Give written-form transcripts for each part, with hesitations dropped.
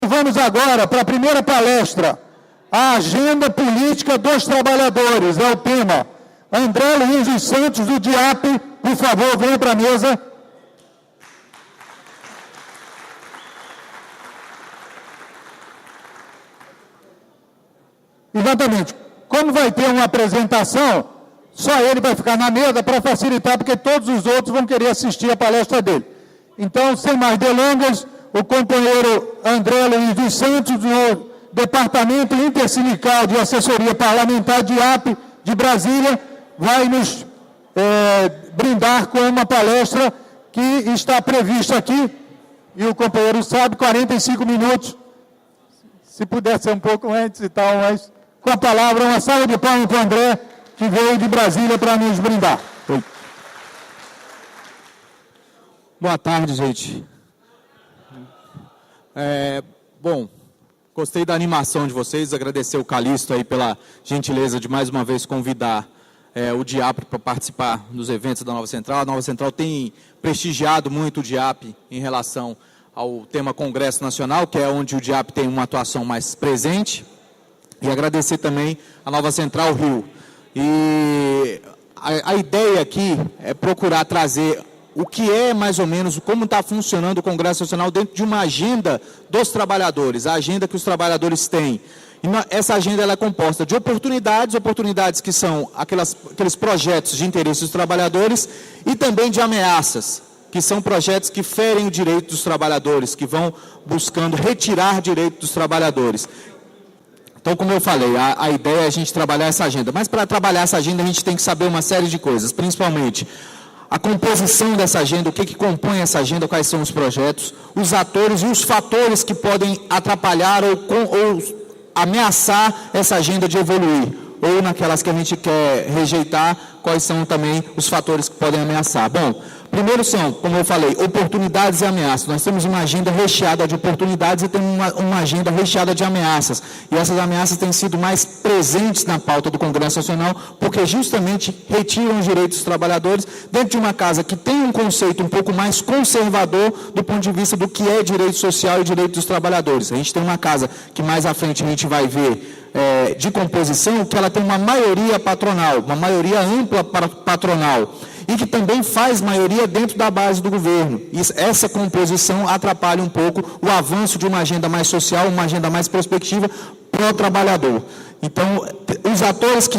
Vamos agora para a primeira palestra, a Agenda Política dos Trabalhadores, é o tema. André Luiz dos Santos, do DIAP, por favor, venha para a mesa. Exatamente. Como vai ter uma apresentação, só ele vai ficar na mesa para facilitar, porque todos os outros vão querer assistir a palestra dele. Então, sem mais delongas, o companheiro André Luiz dos Santos, do Departamento Intersindical de Assessoria Parlamentar, DIAP, de Brasília, vai nos brindar com uma palestra que está prevista aqui, e o companheiro sabe, 45 minutos, se puder ser um pouco antes e tal, mas com a palavra, uma salva de palmas para o André, que veio de Brasília para nos brindar. Boa tarde, gente. Bom, gostei da animação de vocês, agradecer o Calixto aí pela gentileza de mais uma vez convidar o DIAP para participar dos eventos da Nova Central. A Nova Central tem prestigiado muito o DIAP em relação ao tema Congresso Nacional, que é onde o DIAP tem uma atuação mais presente, e agradecer também a Nova Central Rio. E a ideia aqui é procurar trazer o que é mais ou menos, como está funcionando o Congresso Nacional dentro de uma agenda dos trabalhadores, a agenda que os trabalhadores têm. E essa agenda ela é composta de oportunidades que são aqueles projetos de interesse dos trabalhadores, e também de ameaças, que são projetos que ferem o direito dos trabalhadores, que vão buscando retirar direito dos trabalhadores. Então, como eu falei, a ideia é a gente trabalhar essa agenda. Mas para trabalhar essa agenda, a gente tem que saber uma série de coisas, principalmente a composição dessa agenda, o que compõe essa agenda, quais são os projetos, os atores e os fatores que podem atrapalhar ou ameaçar essa agenda de evoluir, ou naquelas que a gente quer rejeitar, quais são também os fatores que podem ameaçar. Bom, primeiro são, como eu falei, oportunidades e ameaças. Nós temos uma agenda recheada de oportunidades e temos uma agenda recheada de ameaças. E essas ameaças têm sido mais presentes na pauta do Congresso Nacional, porque justamente retiram os direitos dos trabalhadores dentro de uma casa que tem um conceito um pouco mais conservador do ponto de vista do que é direito social e direito dos trabalhadores. A gente tem uma casa que mais à frente a gente vai ver de composição, que ela tem uma maioria patronal, uma maioria ampla patronal, e que também faz maioria dentro da base do governo. E essa composição atrapalha um pouco o avanço de uma agenda mais social, uma agenda mais prospectiva para o trabalhador. Então, os atores que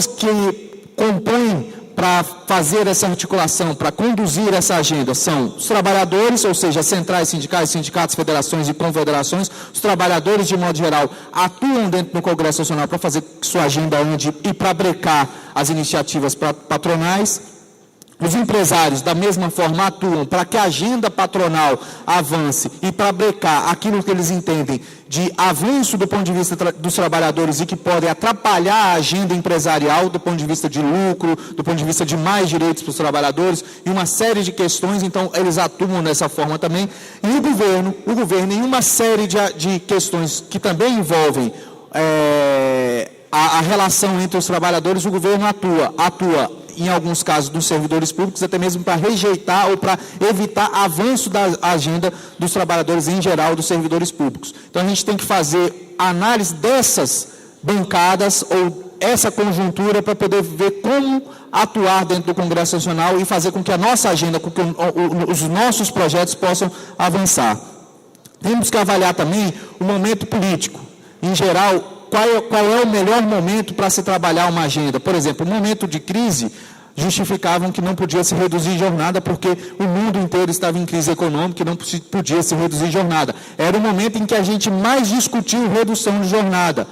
compõem para fazer essa articulação, para conduzir essa agenda, são os trabalhadores, ou seja, centrais sindicais, sindicatos, federações e confederações. Os trabalhadores, de modo geral, atuam dentro do Congresso Nacional para fazer que sua agenda ande e para brecar as iniciativas patronais. Os empresários, da mesma forma, atuam para que a agenda patronal avance e para brecar aquilo que eles entendem de avanço do ponto de vista dos trabalhadores e que podem atrapalhar a agenda empresarial do ponto de vista de lucro, do ponto de vista de mais direitos para os trabalhadores e uma série de questões. Então, eles atuam dessa forma também. E o governo em uma série de questões que também envolvem a relação entre os trabalhadores, o governo atua em alguns casos dos servidores públicos, até mesmo para rejeitar ou para evitar avanço da agenda dos trabalhadores em geral, dos servidores públicos. Então, a gente tem que fazer análise dessas bancadas ou essa conjuntura para poder ver como atuar dentro do Congresso Nacional e fazer com que a nossa agenda, com que os nossos projetos possam avançar. Temos que avaliar também o momento político. Em geral, qual é o melhor momento para se trabalhar uma agenda? Por exemplo, o momento de crise justificavam que não podia se reduzir jornada porque o mundo inteiro estava em crise econômica e não podia se reduzir jornada. Era o momento em que a gente mais discutiu redução de jornada.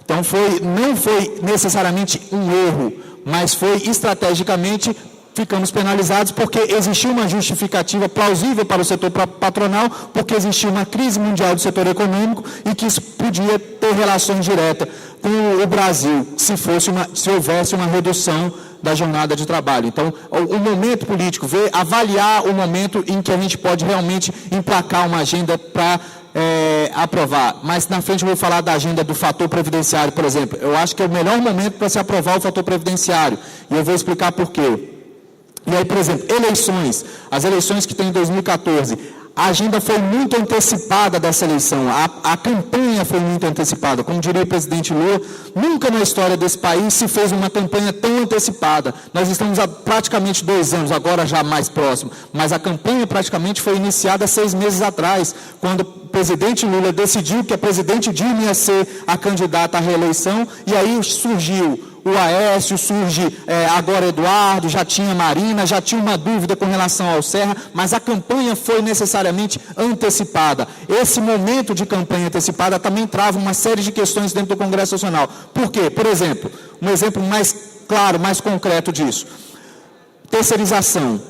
Então, não foi necessariamente um erro, mas foi estrategicamente ficamos penalizados porque existia uma justificativa plausível para o setor patronal, porque existia uma crise mundial do setor econômico e que isso podia ter relação direta com o Brasil, se houvesse uma redução da jornada de trabalho. Então, o momento político, avaliar o momento em que a gente pode realmente emplacar uma agenda para aprovar. Mas na frente eu vou falar da agenda do fator previdenciário, por exemplo. Eu acho que é o melhor momento para se aprovar o fator previdenciário. E eu vou explicar por quê. E aí, por exemplo, as eleições que tem em 2014, a agenda foi muito antecipada dessa eleição, a campanha campanha foi muito antecipada. Como diria o presidente Lula, nunca na história desse país se fez uma campanha tão antecipada. Nós estamos há praticamente 2 anos, agora já mais próximo, mas a campanha praticamente foi iniciada 6 meses atrás, quando o presidente Lula decidiu que a presidente Dilma ia ser a candidata à reeleição, e aí surgiu o Aécio, surge agora Eduardo, já tinha Marina, já tinha uma dúvida com relação ao Serra, mas a campanha foi necessariamente antecipada. Esse momento de campanha antecipada também trava uma série de questões dentro do Congresso Nacional. Por quê? Por exemplo, um exemplo mais claro, mais concreto disso. Terceirização.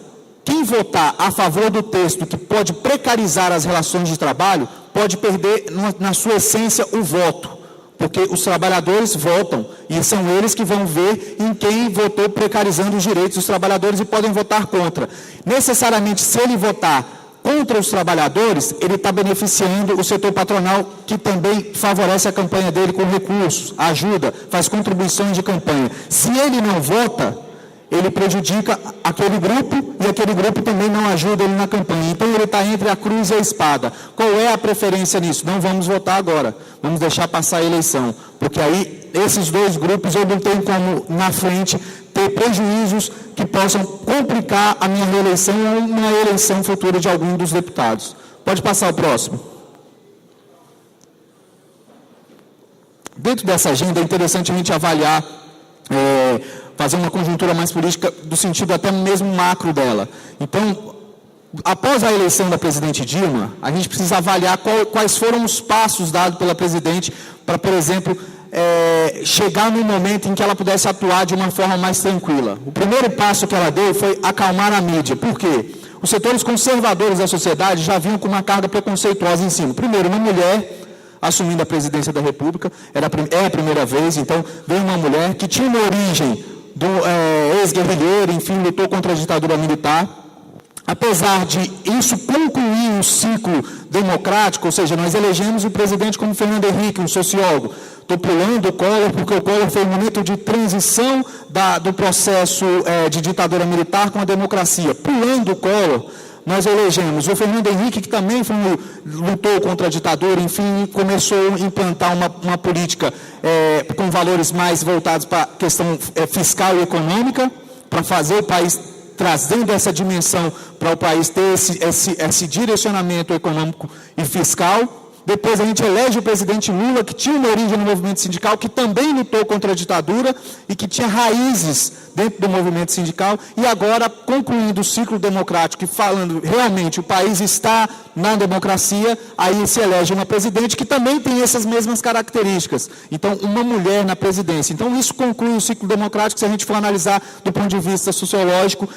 Quem votar a favor do texto que pode precarizar as relações de trabalho, pode perder, na sua essência, o voto. Porque os trabalhadores votam, e são eles que vão ver em quem votou precarizando os direitos dos trabalhadores e podem votar contra. Necessariamente, se ele votar contra os trabalhadores, ele está beneficiando o setor patronal, que também favorece a campanha dele com recursos, ajuda, faz contribuições de campanha. Se ele não vota, ele prejudica aquele grupo, e aquele grupo também não ajuda ele na campanha. Então, ele está entre a cruz e a espada. Qual é a preferência nisso? Não vamos votar agora, vamos deixar passar a eleição, porque aí, esses 2 grupos, eu não tenho como, na frente, ter prejuízos que possam complicar a minha reeleição ou uma eleição futura de algum dos deputados. Pode passar o próximo. Dentro dessa agenda, é interessante a gente avaliar, fazer uma conjuntura mais política do sentido até mesmo macro dela. Então, após a eleição da presidente Dilma, a gente precisa avaliar quais foram os passos dados pela presidente para, por exemplo, chegar no momento em que ela pudesse atuar de uma forma mais tranquila. O primeiro passo que ela deu foi acalmar a mídia. Por quê? Os setores conservadores da sociedade já vinham com uma carga preconceituosa em cima. Primeiro, uma mulher assumindo a presidência da República, é a primeira vez, então veio uma mulher que tinha uma origem do ex-guerrilheiro, enfim, lutou contra a ditadura militar. Apesar de isso concluir um ciclo democrático, ou seja, nós elegemos o presidente como Fernando Henrique, um sociólogo. Estou pulando o Collor, porque o Collor foi um momento de transição do processo de ditadura militar com a democracia. Pulando o Collor, nós elegemos o Fernando Henrique, que também lutou contra a ditadura, enfim, começou a implantar uma política com valores mais voltados para a questão fiscal e econômica, para fazer o país, trazendo essa dimensão para o país ter esse direcionamento econômico e fiscal. Depois a gente elege o presidente Lula, que tinha uma origem no movimento sindical, que também lutou contra a ditadura e que tinha raízes dentro do movimento sindical. E agora, concluindo o ciclo democrático e falando realmente o país está na democracia, aí se elege uma presidente que também tem essas mesmas características. Então, uma mulher na presidência. Então, isso conclui o ciclo democrático, se a gente for analisar do ponto de vista sociológico,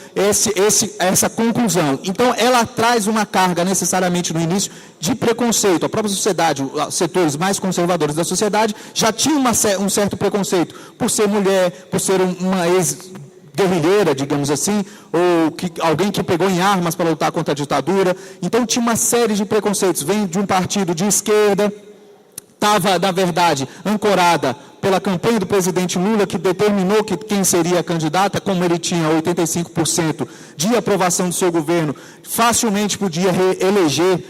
essa conclusão. Então, ela traz uma carga necessariamente no início de preconceito. A própria sociedade, os setores mais conservadores da sociedade já tinham um certo preconceito por ser mulher, por ser uma ex-guerrilheira, digamos assim, ou alguém que pegou em armas para lutar contra a ditadura. Então tinha uma série de preconceitos. Vem de um partido de esquerda, estava, na verdade, ancorada pela campanha do presidente Lula, que determinou quem seria a candidata, como ele tinha 85% de aprovação do seu governo, facilmente podia reeleger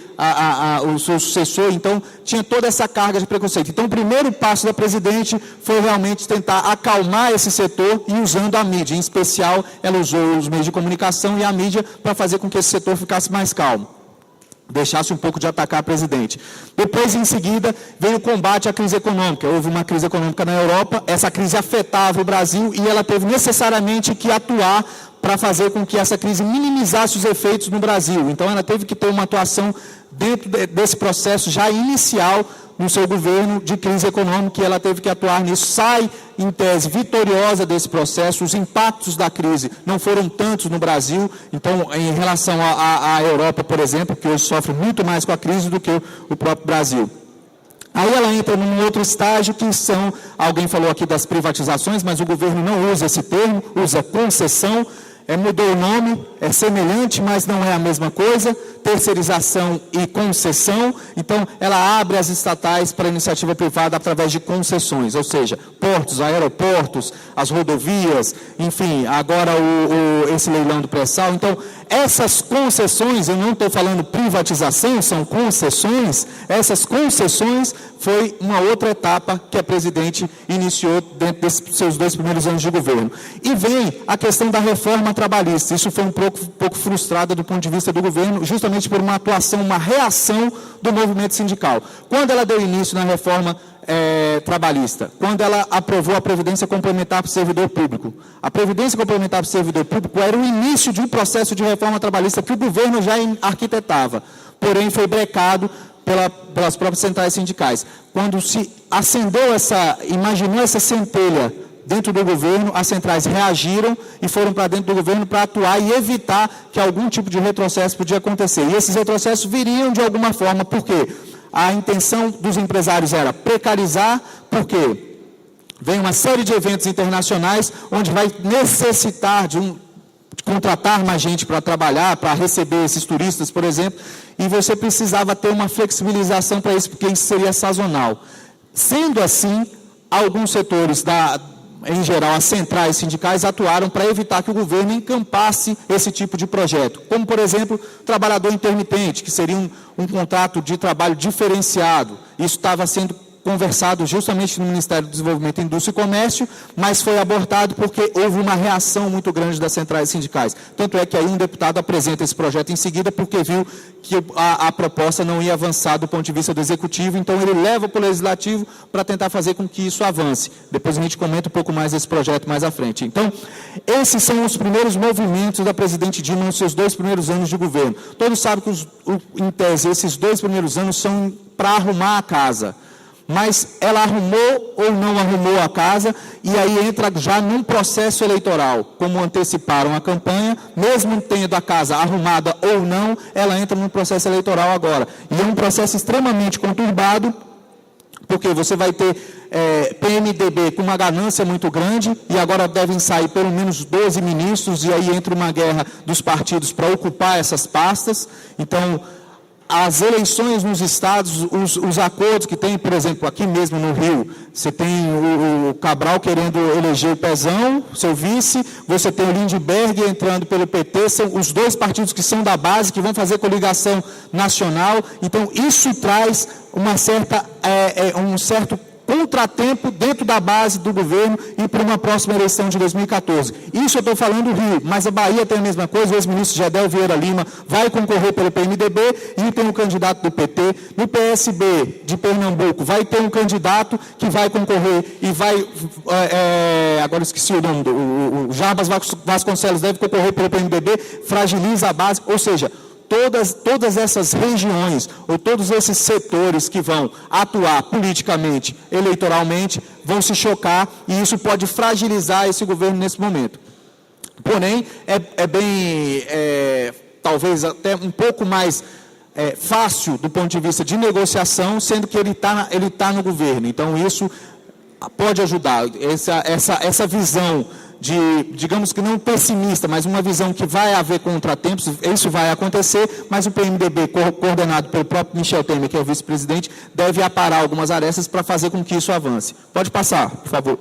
o seu sucessor, então tinha toda essa carga de preconceito. Então o primeiro passo da presidente foi realmente tentar acalmar esse setor e usando a mídia, em especial ela usou os meios de comunicação e a mídia para fazer com que esse setor ficasse mais calmo, deixasse um pouco de atacar a presidente. Depois, em seguida, veio o combate à crise econômica. Houve uma crise econômica na Europa, essa crise afetava o Brasil e ela teve necessariamente que atuar para fazer com que essa crise minimizasse os efeitos no Brasil. Então, ela teve que ter uma atuação dentro desse processo já inicial no seu governo de crise econômica, e ela teve que atuar nisso. Sai, em tese, vitoriosa desse processo. Os impactos da crise não foram tantos no Brasil. Então, em relação à Europa, por exemplo, que hoje sofre muito mais com a crise do que o próprio Brasil. Aí ela entra num outro estágio, que são, alguém falou aqui das privatizações, mas o governo não usa esse termo, usa concessão. Mudou o nome, é semelhante, mas não é a mesma coisa, terceirização e concessão. Então, ela abre as estatais para a iniciativa privada através de concessões, ou seja, portos, aeroportos, as rodovias, enfim, agora esse leilão do pré-sal. Então, essas concessões, eu não estou falando privatização, são concessões, essas concessões foi uma outra etapa que a presidente iniciou dentro desses seus 2 primeiros anos de governo. E vem a questão da reforma trabalhista. Isso foi um pouco frustrado do ponto de vista do governo, justamente por uma atuação, uma reação do movimento sindical. Quando ela deu início na reforma trabalhista, quando ela aprovou a Previdência Complementar para o servidor público. A Previdência Complementar para o servidor público era o início de um processo de reforma trabalhista que o governo já arquitetava, porém foi brecado pelas próprias centrais sindicais. Quando se imaginou essa centelha dentro do governo, as centrais reagiram e foram para dentro do governo para atuar e evitar que algum tipo de retrocesso podia acontecer. E esses retrocessos viriam de alguma forma, por quê? A intenção dos empresários era precarizar, porque vem uma série de eventos internacionais onde vai necessitar de contratar mais gente para trabalhar, para receber esses turistas, por exemplo, e você precisava ter uma flexibilização para isso, porque isso seria sazonal. Sendo assim, alguns setores em geral, as centrais sindicais atuaram para evitar que o governo encampasse esse tipo de projeto. Como, por exemplo, trabalhador intermitente, que seria um contrato de trabalho diferenciado. Isso estava sendo conversado justamente no Ministério do Desenvolvimento, Indústria e Comércio, mas foi abortado porque houve uma reação muito grande das centrais sindicais. Tanto é que aí um deputado apresenta esse projeto em seguida porque viu que a proposta não ia avançar do ponto de vista do Executivo, então ele leva para o Legislativo para tentar fazer com que isso avance. Depois a gente comenta um pouco mais desse projeto mais à frente. Então, esses são os primeiros movimentos da presidente Dilma nos seus 2 primeiros anos de governo. Todos sabem que, em tese, esses 2 primeiros anos são para arrumar a casa. Mas ela arrumou ou não arrumou a casa, e aí entra já num processo eleitoral, como anteciparam a campanha, mesmo tendo a casa arrumada ou não, ela entra num processo eleitoral agora. E é um processo extremamente conturbado, porque você vai ter PMDB com uma ganância muito grande, e agora devem sair pelo menos 12 ministros, e aí entra uma guerra dos partidos para ocupar essas pastas. Então, as eleições nos estados, os acordos que tem, por exemplo, aqui mesmo no Rio, você tem o Cabral querendo eleger o Pezão, seu vice, você tem o Lindbergh entrando pelo PT, são os 2 partidos que são da base, que vão fazer coligação nacional. Então, isso traz um certo contratempo dentro da base do governo e para uma próxima eleição de 2014. Isso eu estou falando do Rio, mas a Bahia tem a mesma coisa. O ex-ministro Gedel Vieira Lima vai concorrer pelo PMDB e tem um candidato do PT. No PSB de Pernambuco vai ter um candidato que vai concorrer e vai, agora esqueci o nome, o Jarbas Vasconcelos deve concorrer pelo PMDB, fragiliza a base, ou seja, todas essas regiões, ou todos esses setores que vão atuar politicamente, eleitoralmente, vão se chocar, e isso pode fragilizar esse governo nesse momento. Porém, talvez até um pouco mais fácil do ponto de vista de negociação, sendo que ele tá no governo. Então, isso pode ajudar. Essa visão digamos que não pessimista, mas uma visão que vai haver contratempos, isso vai acontecer, mas o PMDB, coordenado pelo próprio Michel Temer, que é o vice-presidente, deve aparar algumas arestas para fazer com que isso avance. Pode passar, por favor.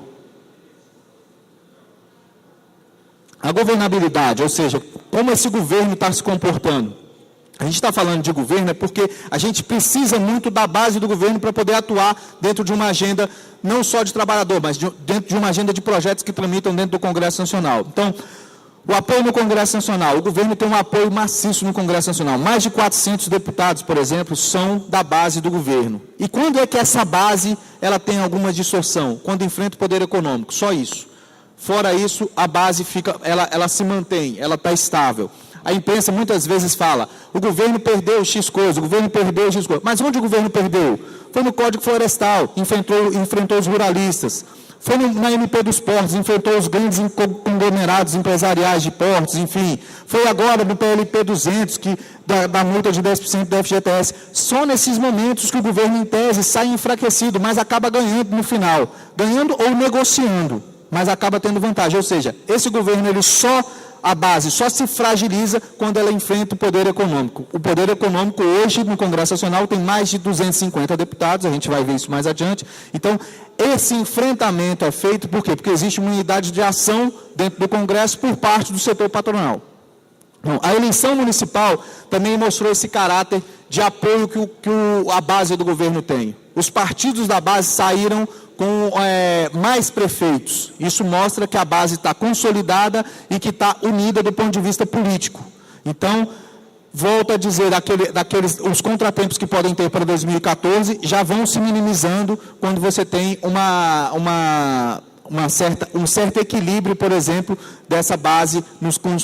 A governabilidade, ou seja, como esse governo está se comportando. A gente está falando de governo porque a gente precisa muito da base do governo para poder atuar dentro de uma agenda, não só de trabalhador, mas dentro de uma agenda de projetos que tramitam dentro do Congresso Nacional. Então, o apoio no Congresso Nacional, o governo tem um apoio maciço no Congresso Nacional. Mais de 400 deputados, por exemplo, são da base do governo. E quando é que essa base ela tem alguma distorção? Quando enfrenta o poder econômico, só isso. Fora isso, a base ela se mantém, ela está estável. A imprensa muitas vezes fala, o governo perdeu X coisa, o governo perdeu X coisa. Mas onde o governo perdeu? Foi no Código Florestal, enfrentou os ruralistas. Foi na MP dos Portos, enfrentou os grandes conglomerados empresariais de portos, enfim. Foi agora no PLP 200, da multa de 10% do FGTS. Só nesses momentos que o governo, em tese, sai enfraquecido, mas acaba ganhando no final. Ganhando ou negociando, mas acaba tendo vantagem. Ou seja, esse governo, a base só se fragiliza quando ela enfrenta o poder econômico. O poder econômico hoje no Congresso Nacional tem mais de 250 deputados, a gente vai ver isso mais adiante. Então, esse enfrentamento é feito por quê? Porque existe uma unidade de ação dentro do Congresso por parte do setor patronal. Bom, a eleição municipal também mostrou esse caráter de apoio que a base do governo tem. Os partidos da base saíram com mais prefeitos. Isso mostra que a base está consolidada e que está unida do ponto de vista político. Então, volto a dizer, os contratempos que podem ter para 2014 já vão se minimizando quando você tem um certo equilíbrio, por exemplo, dessa base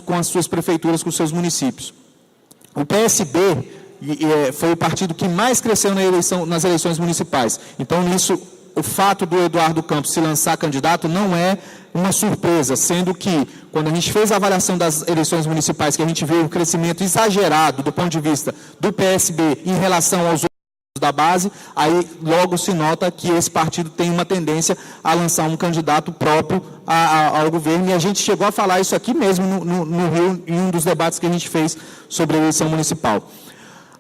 com as suas prefeituras, com os seus municípios. O PSB foi o partido que mais cresceu nas eleições municipais. Então, nisso, o fato do Eduardo Campos se lançar candidato não é uma surpresa, sendo que, quando a gente fez a avaliação das eleições municipais, que a gente viu um crescimento exagerado do ponto de vista do PSB em relação aos outros da base, aí logo se nota que esse partido tem uma tendência a lançar um candidato próprio ao governo, e a gente chegou a falar isso aqui mesmo no Rio, em um dos debates que a gente fez sobre a eleição municipal.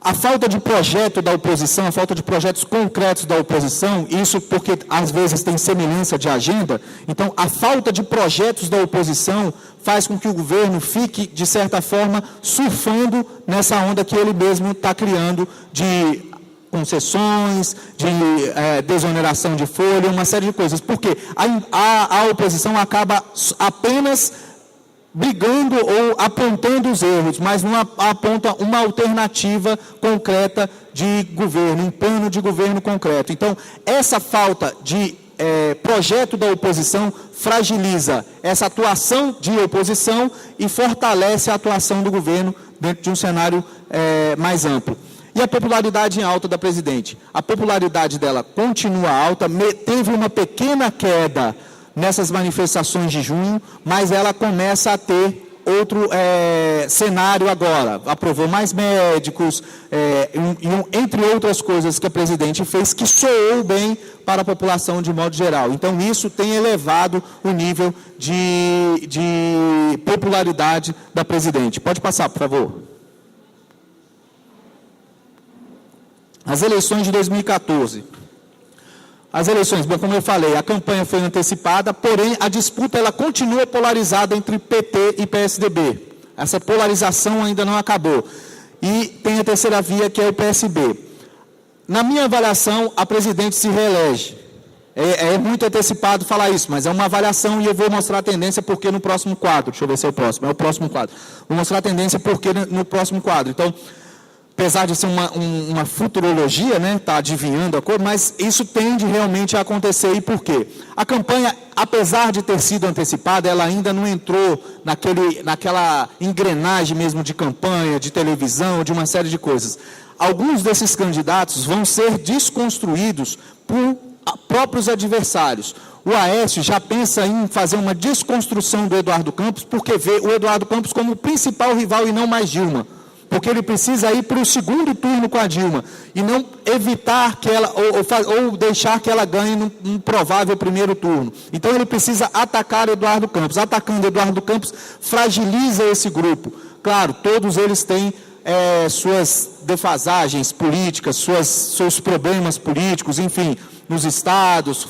A falta de projeto da oposição, a falta de projetos concretos da oposição, isso porque às vezes tem semelhança de agenda, então a falta de projetos da oposição faz com que o governo fique, de certa forma, surfando nessa onda que ele mesmo está criando de concessões, de desoneração de folha, uma série de coisas. Porque a oposição acaba apenas brigando ou apontando os erros, mas não aponta uma alternativa concreta de governo, um plano de governo concreto. Então, essa falta de projeto da oposição fragiliza essa atuação de oposição e fortalece a atuação do governo dentro de um cenário mais amplo. E a popularidade em alta da presidente? A popularidade dela continua alta, teve uma pequena queda nessas manifestações de junho, mas ela começa a ter outro cenário agora. Aprovou mais médicos, entre outras coisas que a presidente fez, que soou bem para a população de modo geral. Então, isso tem elevado o nível de popularidade da presidente. Pode passar, por favor. As eleições de 2014. As eleições, bom, como eu falei, a campanha foi antecipada, porém a disputa ela continua polarizada entre PT e PSDB. Essa polarização ainda não acabou. E tem a terceira via, que é o PSB. Na minha avaliação, a presidente se reelege. É muito antecipado falar isso, mas é uma avaliação e eu vou mostrar a tendência porque no próximo quadro. Deixa eu ver se é o próximo. É o próximo quadro. Vou mostrar a tendência porque no próximo quadro. Então, apesar de ser uma futurologia, né, está adivinhando a coisa, mas isso tende realmente a acontecer. E por quê? A campanha, apesar de ter sido antecipada, ela ainda não entrou naquela engrenagem mesmo de campanha, de televisão, de uma série de coisas. Alguns desses candidatos vão ser desconstruídos por próprios adversários. O Aécio já pensa em fazer uma desconstrução do Eduardo Campos, porque vê o Eduardo Campos como o principal rival e não mais Dilma. Porque ele precisa ir para o segundo turno com a Dilma e não evitar que ela, ou deixar que ela ganhe num provável primeiro turno. Então ele precisa atacar Eduardo Campos. Atacando Eduardo Campos, fragiliza esse grupo. Claro, todos eles têm suas defasagens políticas, seus problemas políticos, enfim, nos estados,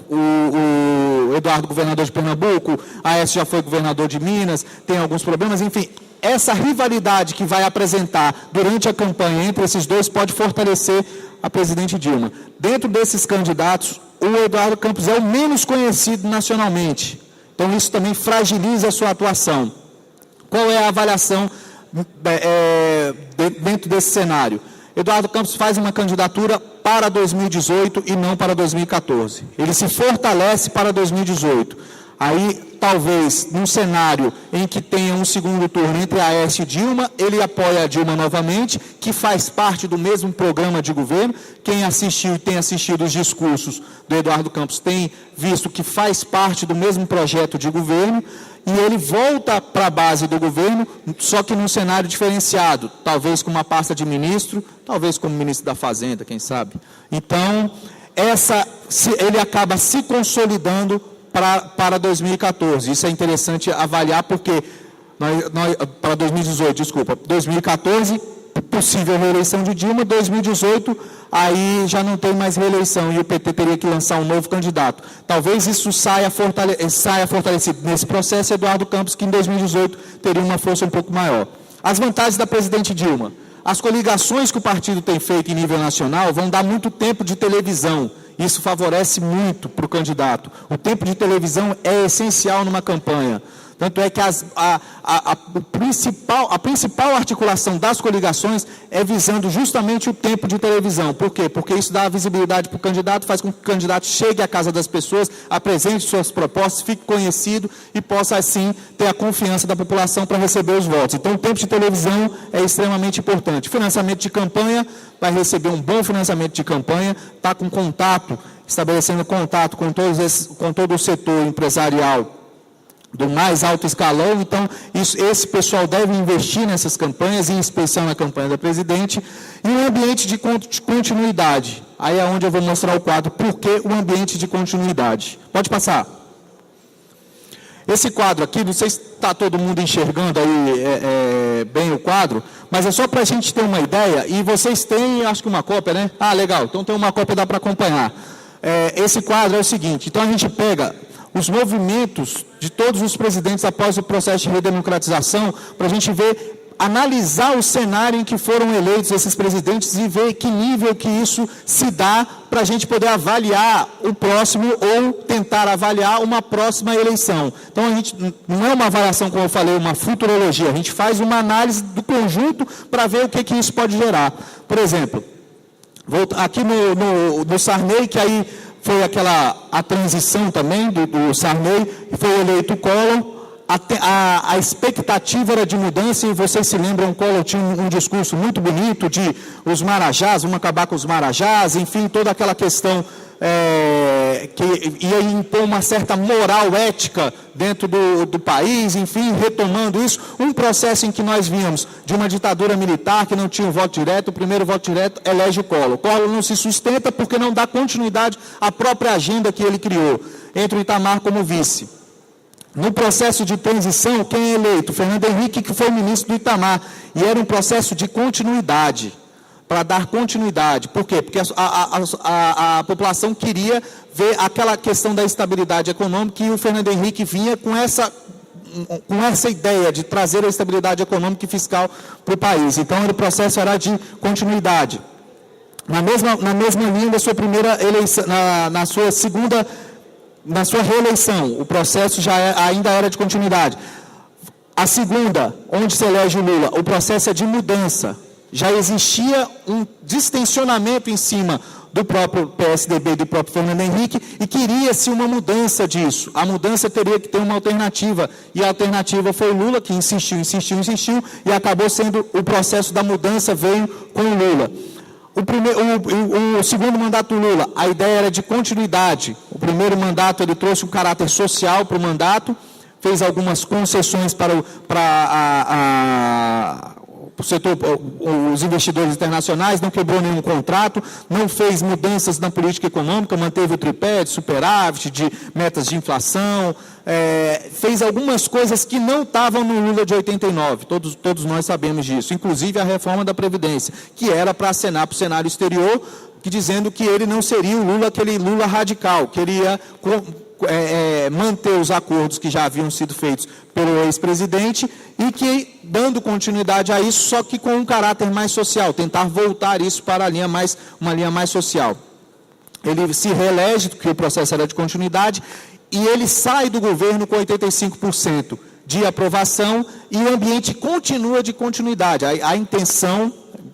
o Eduardo governador de Pernambuco, Aécio já foi governador de Minas, tem alguns problemas, enfim. Essa rivalidade que vai apresentar durante a campanha entre esses dois pode fortalecer a presidente Dilma. Dentro desses candidatos, o Eduardo Campos é o menos conhecido nacionalmente. Então, isso também fragiliza a sua atuação. Qual é a avaliação dentro desse cenário? Eduardo Campos faz uma candidatura para 2018 e não para 2014. Ele se fortalece para 2018. Aí, talvez, num cenário em que tenha um segundo turno entre Aécio e Dilma, ele apoia a Dilma novamente, que faz parte do mesmo programa de governo. Quem assistiu e tem assistido os discursos do Eduardo Campos tem visto que faz parte do mesmo projeto de governo, e ele volta para a base do governo, só que num cenário diferenciado, talvez com uma pasta de ministro, talvez como ministro da Fazenda, quem sabe. Então, ele acaba se consolidando para 2014. Isso é interessante avaliar porque para 2018, desculpa. 2014, possível reeleição de Dilma. 2018, aí já não tem mais reeleição e o PT teria que lançar um novo candidato. Talvez isso saia fortalecido nesse processo, Eduardo Campos, que em 2018 teria uma força um pouco maior. As vantagens da presidente Dilma. As coligações que o partido tem feito em nível nacional vão dar muito tempo de televisão. Isso favorece muito para o candidato. O tempo de televisão é essencial numa campanha. Tanto é que a principal articulação das coligações é visando justamente o tempo de televisão. Por quê? Porque isso dá visibilidade para o candidato, faz com que o candidato chegue à casa das pessoas, apresente suas propostas, fique conhecido e possa, assim, ter a confiança da população para receber os votos. Então, o tempo de televisão é extremamente importante. Financiamento de campanha, vai receber um bom financiamento de campanha, está com contato, estabelecendo contato com todo o setor empresarial do mais alto escalão. Então, esse pessoal deve investir nessas campanhas, em especial na campanha da presidente, e um ambiente de continuidade. Aí é onde eu vou mostrar o quadro, por que o ambiente de continuidade. Pode passar. Esse quadro aqui, não sei se está todo mundo enxergando aí bem o quadro, mas é só para a gente ter uma ideia, e vocês têm, acho que uma cópia, né? Ah, legal, então tem uma cópia, dá para acompanhar. Esse quadro é o seguinte, então a gente pega os movimentos de todos os presidentes após o processo de redemocratização, para a gente ver, analisar o cenário em que foram eleitos esses presidentes e ver que nível que isso se dá para a gente poder avaliar o próximo ou tentar avaliar uma próxima eleição. Então, a gente não é uma avaliação, como eu falei, uma futurologia, a gente faz uma análise do conjunto para ver o que isso pode gerar. Por exemplo, aqui no Sarney, que aí foi a transição também do Sarney, foi eleito o Collor, a expectativa era de mudança, e vocês se lembram, o Collor tinha um discurso muito bonito de os marajás, vamos acabar com os marajás, enfim, toda aquela questão que ia impor uma certa moral ética dentro do país, enfim, retomando isso, um processo em que nós vínhamos de uma ditadura militar que não tinha o voto direto, o primeiro voto direto elege o Collor. O Collor não se sustenta porque não dá continuidade à própria agenda que ele criou, entre o Itamar como vice. No processo de transição, quem é eleito? Fernando Henrique, que foi ministro do Itamar, e era um processo de continuidade, para dar continuidade. Por quê? Porque a população queria ver aquela questão da estabilidade econômica, e o Fernando Henrique vinha com essa ideia de trazer a estabilidade econômica e fiscal para o país. Então, o processo era de continuidade. Na mesma linha da sua primeira eleição, na sua reeleição, o processo ainda era de continuidade. A segunda, onde se elege o Lula, o processo é de mudança. Já existia um distensionamento em cima do próprio PSDB e do próprio Fernando Henrique, e queria-se uma mudança disso. A mudança teria que ter uma alternativa, e a alternativa foi o Lula, que insistiu, e acabou sendo o processo da mudança, veio com o Lula. O segundo mandato do Lula, a ideia era de continuidade. O primeiro mandato, ele trouxe um caráter social para o mandato, fez algumas concessões para o setor, os investidores internacionais, não quebrou nenhum contrato, não fez mudanças na política econômica, manteve o tripé de superávit, de metas de inflação, fez algumas coisas que não estavam no Lula de 89, todos nós sabemos disso, inclusive a reforma da Previdência, que era para acenar para o cenário exterior, dizendo que ele não seria o Lula, aquele Lula radical, queria manter os acordos que já haviam sido feitos pelo ex-presidente e que, dando continuidade a isso, só que com um caráter mais social, tentar voltar isso para uma linha mais social. Ele se reelege, porque o processo era de continuidade, e ele sai do governo com 85% de aprovação, e o ambiente continua de continuidade. A intenção...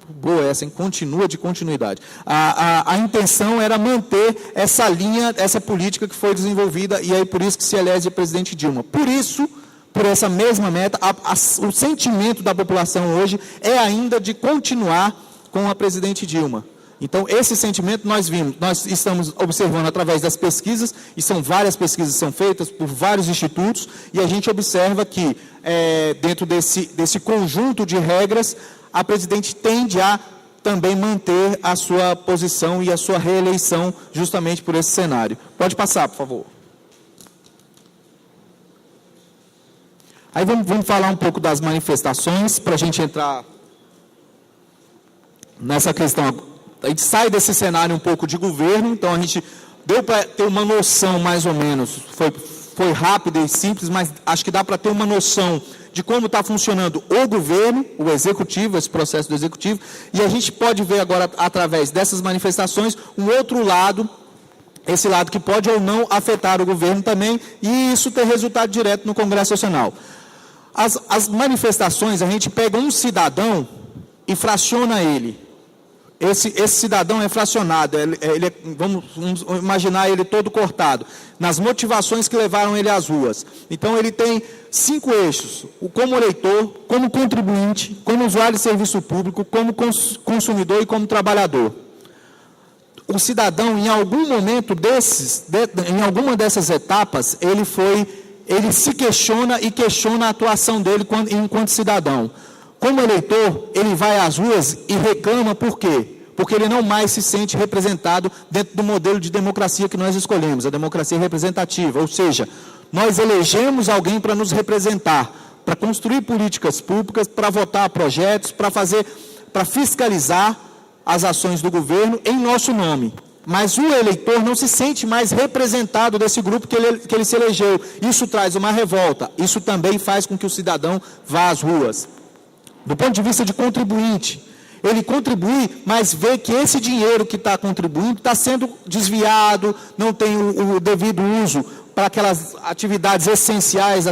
Boa essa, hein? Continua de continuidade. A intenção era manter essa linha, essa política que foi desenvolvida, e aí por isso que se elege o presidente Dilma. Por isso, por essa mesma meta, o sentimento da população hoje é ainda de continuar com a presidente Dilma. Então, esse sentimento nós estamos observando através das pesquisas, e são várias pesquisas que são feitas por vários institutos, e a gente observa que, dentro desse conjunto de regras, a presidente tende a também manter a sua posição e a sua reeleição justamente por esse cenário. Pode passar, por favor. Aí vamos falar um pouco das manifestações, para a gente entrar nessa questão. A gente sai desse cenário um pouco de governo, então a gente deu para ter uma noção mais ou menos, foi rápido e simples, mas acho que dá para ter uma noção de como está funcionando o governo, o executivo, esse processo do executivo, e a gente pode ver agora, através dessas manifestações, um outro lado, esse lado que pode ou não afetar o governo também, e isso ter resultado direto no Congresso Nacional. As manifestações, a gente pega um cidadão e fraciona ele. Esse cidadão é fracionado, vamos imaginar ele todo cortado, nas motivações que levaram ele às ruas. Então ele tem 5 eixos, como eleitor, como contribuinte, como usuário de serviço público, como consumidor e como trabalhador. O cidadão, em algum momento em alguma dessas etapas, ele se questiona e questiona a atuação dele enquanto cidadão. Como eleitor, ele vai às ruas e reclama por quê? Porque ele não mais se sente representado dentro do modelo de democracia que nós escolhemos, a democracia representativa, ou seja, nós elegemos alguém para nos representar, para construir políticas públicas, para votar projetos, para fiscalizar as ações do governo em nosso nome. Mas o eleitor não se sente mais representado desse grupo que ele se elegeu. Isso traz uma revolta, isso também faz com que o cidadão vá às ruas. Do ponto de vista de contribuinte, ele contribui, mas vê que esse dinheiro que está contribuindo está sendo desviado, não tem o devido uso para aquelas atividades essenciais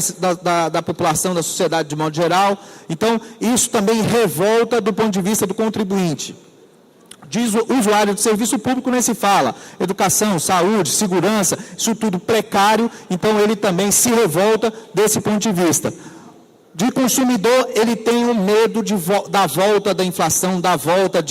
da população, da sociedade de modo geral. Então, isso também revolta do ponto de vista do contribuinte. Diz o usuário de serviço público, nem se fala. Educação, saúde, segurança, isso tudo precário, então ele também se revolta desse ponto de vista. De consumidor, ele tem o medo da volta da inflação, da volta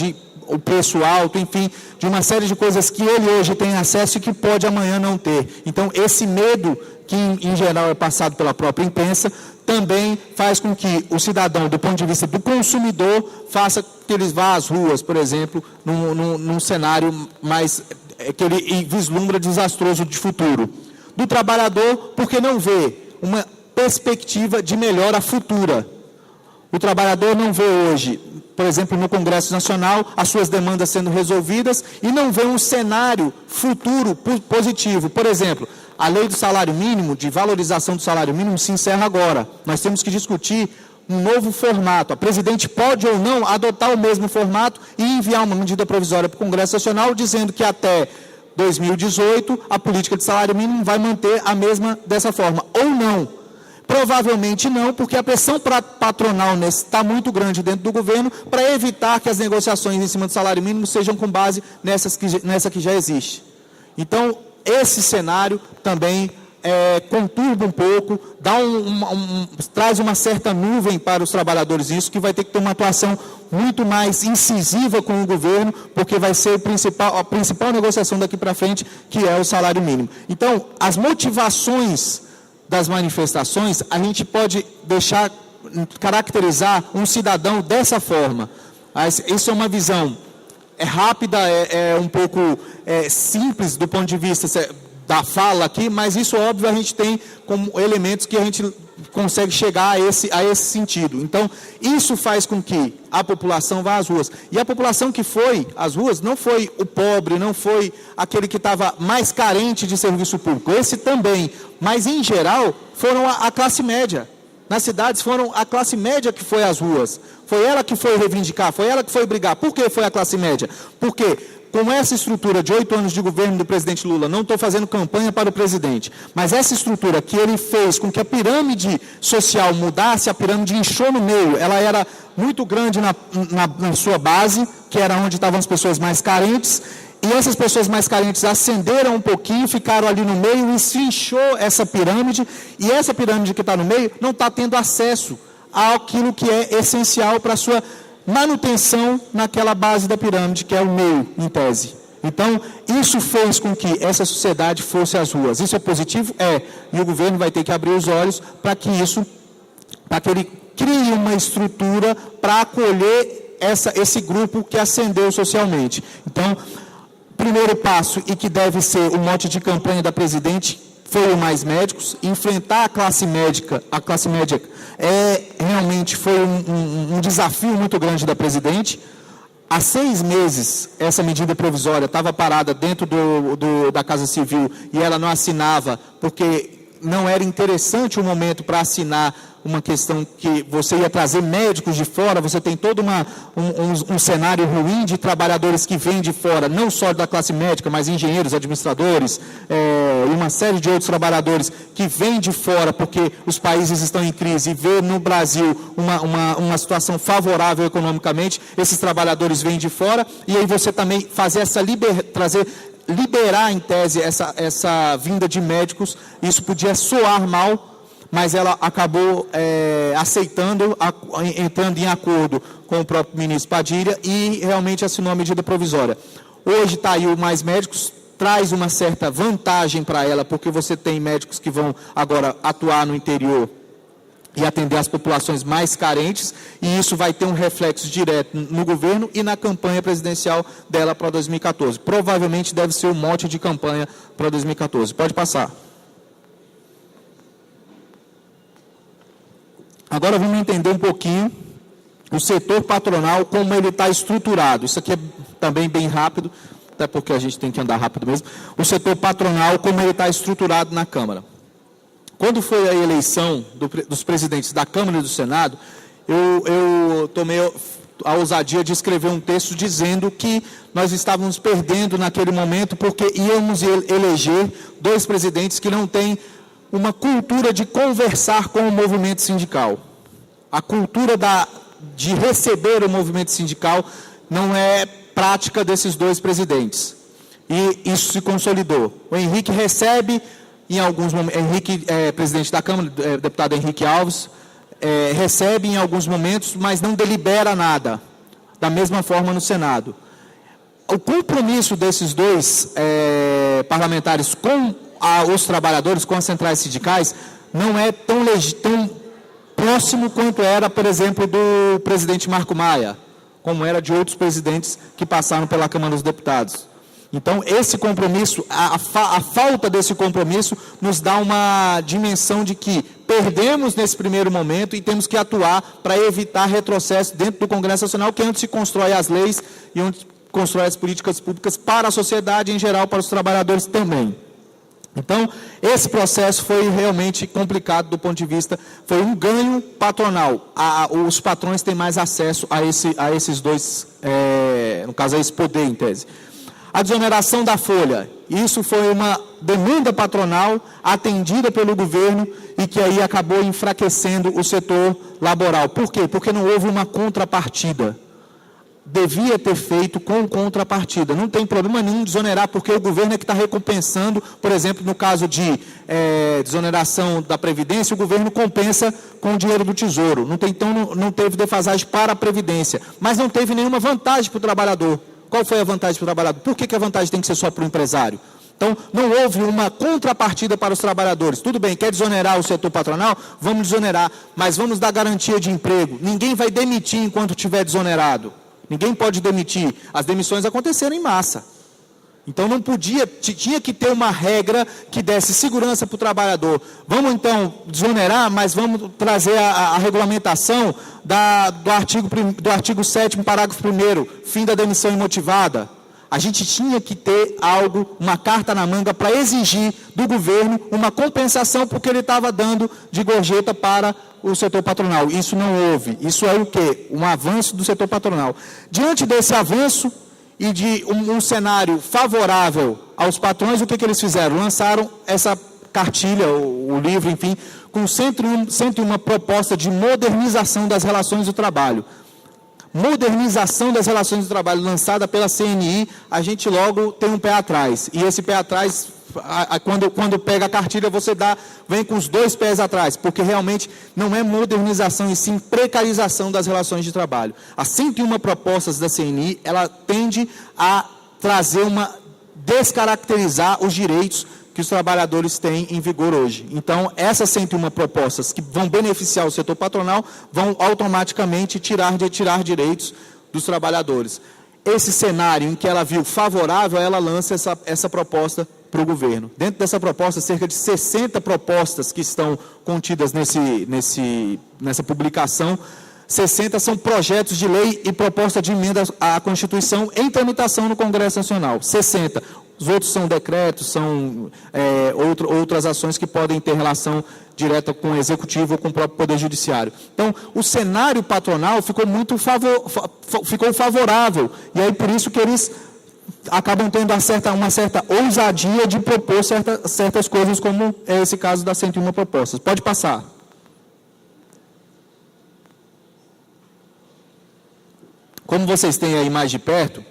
o preço alto, enfim, de uma série de coisas que ele hoje tem acesso e que pode amanhã não ter. Então, esse medo, que em geral é passado pela própria imprensa, também faz com que o cidadão, do ponto de vista do consumidor, faça que ele vá às ruas, por exemplo, num cenário mais que ele vislumbra desastroso de futuro. Do trabalhador, porque não vê uma perspectiva de melhora futura. O trabalhador não vê hoje, por exemplo, no Congresso Nacional, as suas demandas sendo resolvidas e não vê um cenário futuro positivo. Por exemplo, a lei do salário mínimo, de valorização do salário mínimo, se encerra agora. Nós temos que discutir um novo formato. A presidente pode ou não adotar o mesmo formato e enviar uma medida provisória para o Congresso Nacional dizendo que até 2018 a política de salário mínimo vai manter a mesma dessa forma. Ou não. Provavelmente não, porque a pressão patronal está muito grande dentro do governo para evitar que as negociações em cima do salário mínimo sejam com base nessa que já existe. Então, esse cenário também conturba um pouco, traz uma certa nuvem para os trabalhadores, isso que vai ter que ter uma atuação muito mais incisiva com o governo, porque vai ser a principal negociação daqui para frente, que é o salário mínimo. Então, as motivações das manifestações, a gente pode caracterizar um cidadão dessa forma. Isso é uma visão rápida, um pouco simples do ponto de vista da fala aqui, mas isso, óbvio, a gente tem como elementos que a gente consegue chegar a esse sentido. Então, isso faz com que a população vá às ruas. E a população que foi às ruas não foi o pobre, não foi aquele que estava mais carente de serviço público. Esse também, mas em geral, foram a classe média. Nas cidades foram a classe média que foi às ruas. Foi ela que foi reivindicar, foi ela que foi brigar. Por que foi a classe média? Porque com essa estrutura de 8 anos de governo do presidente Lula, não estou fazendo campanha para o presidente, mas essa estrutura que ele fez com que a pirâmide social mudasse, a pirâmide inchou no meio, ela era muito grande na sua base, que era onde estavam as pessoas mais carentes, e essas pessoas mais carentes ascenderam um pouquinho, ficaram ali no meio e se inchou essa pirâmide, e essa pirâmide que está no meio não está tendo acesso àquilo que é essencial para a sua manutenção naquela base da pirâmide, que é o meio, em tese. Então, isso fez com que essa sociedade fosse às ruas. Isso é positivo? É. E o governo vai ter que abrir os olhos para que ele crie uma estrutura para acolher esse grupo que ascendeu socialmente. Então, primeiro passo, e que deve ser o mote de campanha da presidente, foi o Mais Médicos. Enfrentar a classe média realmente foi um desafio muito grande da presidente. há 6 meses, essa medida provisória estava parada dentro da Casa Civil e ela não assinava, porque não era interessante o momento para assinar uma questão que você ia trazer médicos de fora, você tem todo um cenário ruim de trabalhadores que vêm de fora, não só da classe médica, mas engenheiros, administradores, e uma série de outros trabalhadores que vêm de fora porque os países estão em crise e vê no Brasil uma situação favorável economicamente, esses trabalhadores vêm de fora, e aí você também fazer liberar, em tese, essa vinda de médicos. Isso podia soar mal, mas ela acabou aceitando, entrando em acordo com o próprio ministro Padilha e realmente assinou a medida provisória. Hoje está aí o Mais Médicos, traz uma certa vantagem para ela, porque você tem médicos que vão agora atuar no interior e atender as populações mais carentes, e isso vai ter um reflexo direto no governo e na campanha presidencial dela para 2014. Provavelmente deve ser o mote de campanha para 2014. Pode passar. Agora vamos entender um pouquinho o setor patronal, como ele está estruturado. Isso aqui é também bem rápido, até porque a gente tem que andar rápido mesmo. O setor patronal, como ele está estruturado na Câmara. Quando foi a eleição dos presidentes da Câmara e do Senado, eu tomei a ousadia de escrever um texto dizendo que nós estávamos perdendo naquele momento porque íamos eleger 2 presidentes que não têm uma cultura de conversar com o movimento sindical. A cultura de receber o movimento sindical não é prática desses 2 presidentes. E isso se consolidou. O Henrique recebe... Em alguns momentos, presidente da Câmara, deputado Henrique Alves, recebe em alguns momentos, mas não delibera nada. Da mesma forma no Senado. O compromisso desses 2 parlamentares com os trabalhadores, com as centrais sindicais, não é tão próximo quanto era, por exemplo, do presidente Marco Maia, como era de outros presidentes que passaram pela Câmara dos Deputados. Então, esse compromisso, a falta desse compromisso, nos dá uma dimensão de que perdemos nesse primeiro momento e temos que atuar para evitar retrocesso dentro do Congresso Nacional, que é onde se constrói as leis e onde constrói as políticas públicas para a sociedade em geral, para os trabalhadores também. Então, esse processo foi realmente complicado do ponto de vista, foi um ganho patronal. Os patrões têm mais acesso a esses 2, no caso, a esse poder, em tese. A desoneração da folha, isso foi uma demanda patronal atendida pelo governo e que aí acabou enfraquecendo o setor laboral. Por quê? Porque não houve uma contrapartida. Devia ter feito com contrapartida. Não tem problema nenhum desonerar, porque o governo é que está recompensando, por exemplo, no caso de desoneração da Previdência, o governo compensa com o dinheiro do Tesouro. Então não teve defasagem para a Previdência, mas não teve nenhuma vantagem para o trabalhador. Qual foi a vantagem para o trabalhador? Por que a vantagem tem que ser só para o empresário? Então, não houve uma contrapartida para os trabalhadores. Tudo bem, quer desonerar o setor patronal? Vamos desonerar, mas vamos dar garantia de emprego. Ninguém vai demitir enquanto estiver desonerado. Ninguém pode demitir. As demissões aconteceram em massa. Então, não podia, tinha que ter uma regra que desse segurança para o trabalhador. Vamos, então, desonerar, mas vamos trazer a regulamentação do artigo 7º, parágrafo 1º, fim da demissão imotivada. A gente tinha que ter algo, uma carta na manga, para exigir do governo uma compensação porque ele estava dando de gorjeta para o setor patronal. Isso não houve. Isso é o quê? Um avanço do setor patronal. Diante desse avanço e de um cenário favorável aos patrões, o que eles fizeram? Lançaram essa cartilha, o livro, enfim, com 101 propostas de modernização das relações do trabalho. Modernização das relações do trabalho lançada pela CNI, a gente logo tem um pé atrás. E esse pé atrás, quando pega a cartilha, vem com os 2 pés atrás, porque realmente não é modernização e sim precarização das relações de trabalho. As 101 propostas da CNI, ela tende a descaracterizar os direitos que os trabalhadores têm em vigor hoje. Então, essas 101 propostas que vão beneficiar o setor patronal vão automaticamente tirar direitos dos trabalhadores. Esse cenário em que ela viu favorável, ela lança essa proposta para o governo. Dentro dessa proposta, cerca de 60 propostas que estão contidas nessa publicação, 60 são projetos de lei e proposta de emenda à Constituição em tramitação no Congresso Nacional. 60. Os outros são decretos, são outras ações que podem ter relação direta com o Executivo ou com o próprio Poder Judiciário. Então, o cenário patronal ficou ficou favorável, e aí por isso que eles acabam tendo uma certa ousadia de propor certas coisas, como é esse caso das 101 propostas. Pode passar. Como vocês têm aí mais de perto,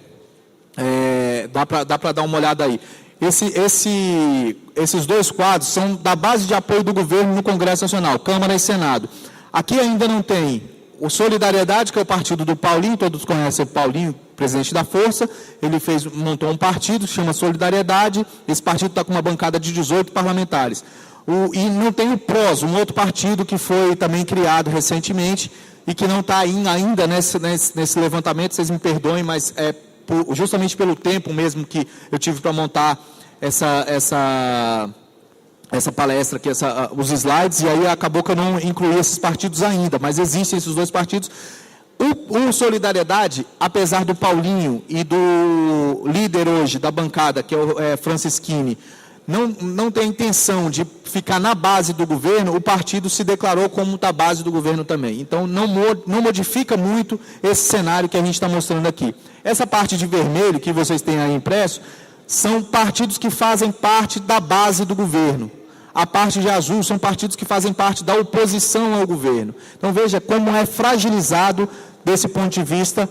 dá para dar uma olhada aí. Esses dois quadros são da base de apoio do governo no Congresso Nacional, Câmara e Senado. Aqui ainda não tem o Solidariedade, que é o partido do Paulinho, todos conhecem o Paulinho, presidente da Força. Ele montou um partido, chama Solidariedade. Esse partido está com uma bancada de 18 parlamentares. E não tem o PROS, um outro partido que foi também criado recentemente e que não está ainda nesse levantamento. Vocês me perdoem, mas justamente pelo tempo mesmo que eu tive para montar essa palestra aqui, os slides, e aí acabou que eu não incluí esses partidos ainda, mas existem esses dois partidos. O Solidariedade, apesar do Paulinho e do líder hoje da bancada, que é o Francisquini, não tem intenção de ficar na base do governo, o partido se declarou como da base do governo também. Então, não modifica muito esse cenário que a gente está mostrando aqui. Essa parte de vermelho que vocês têm aí impresso, são partidos que fazem parte da base do governo. A parte de azul são partidos que fazem parte da oposição ao governo. Então, veja como é fragilizado, desse ponto de vista,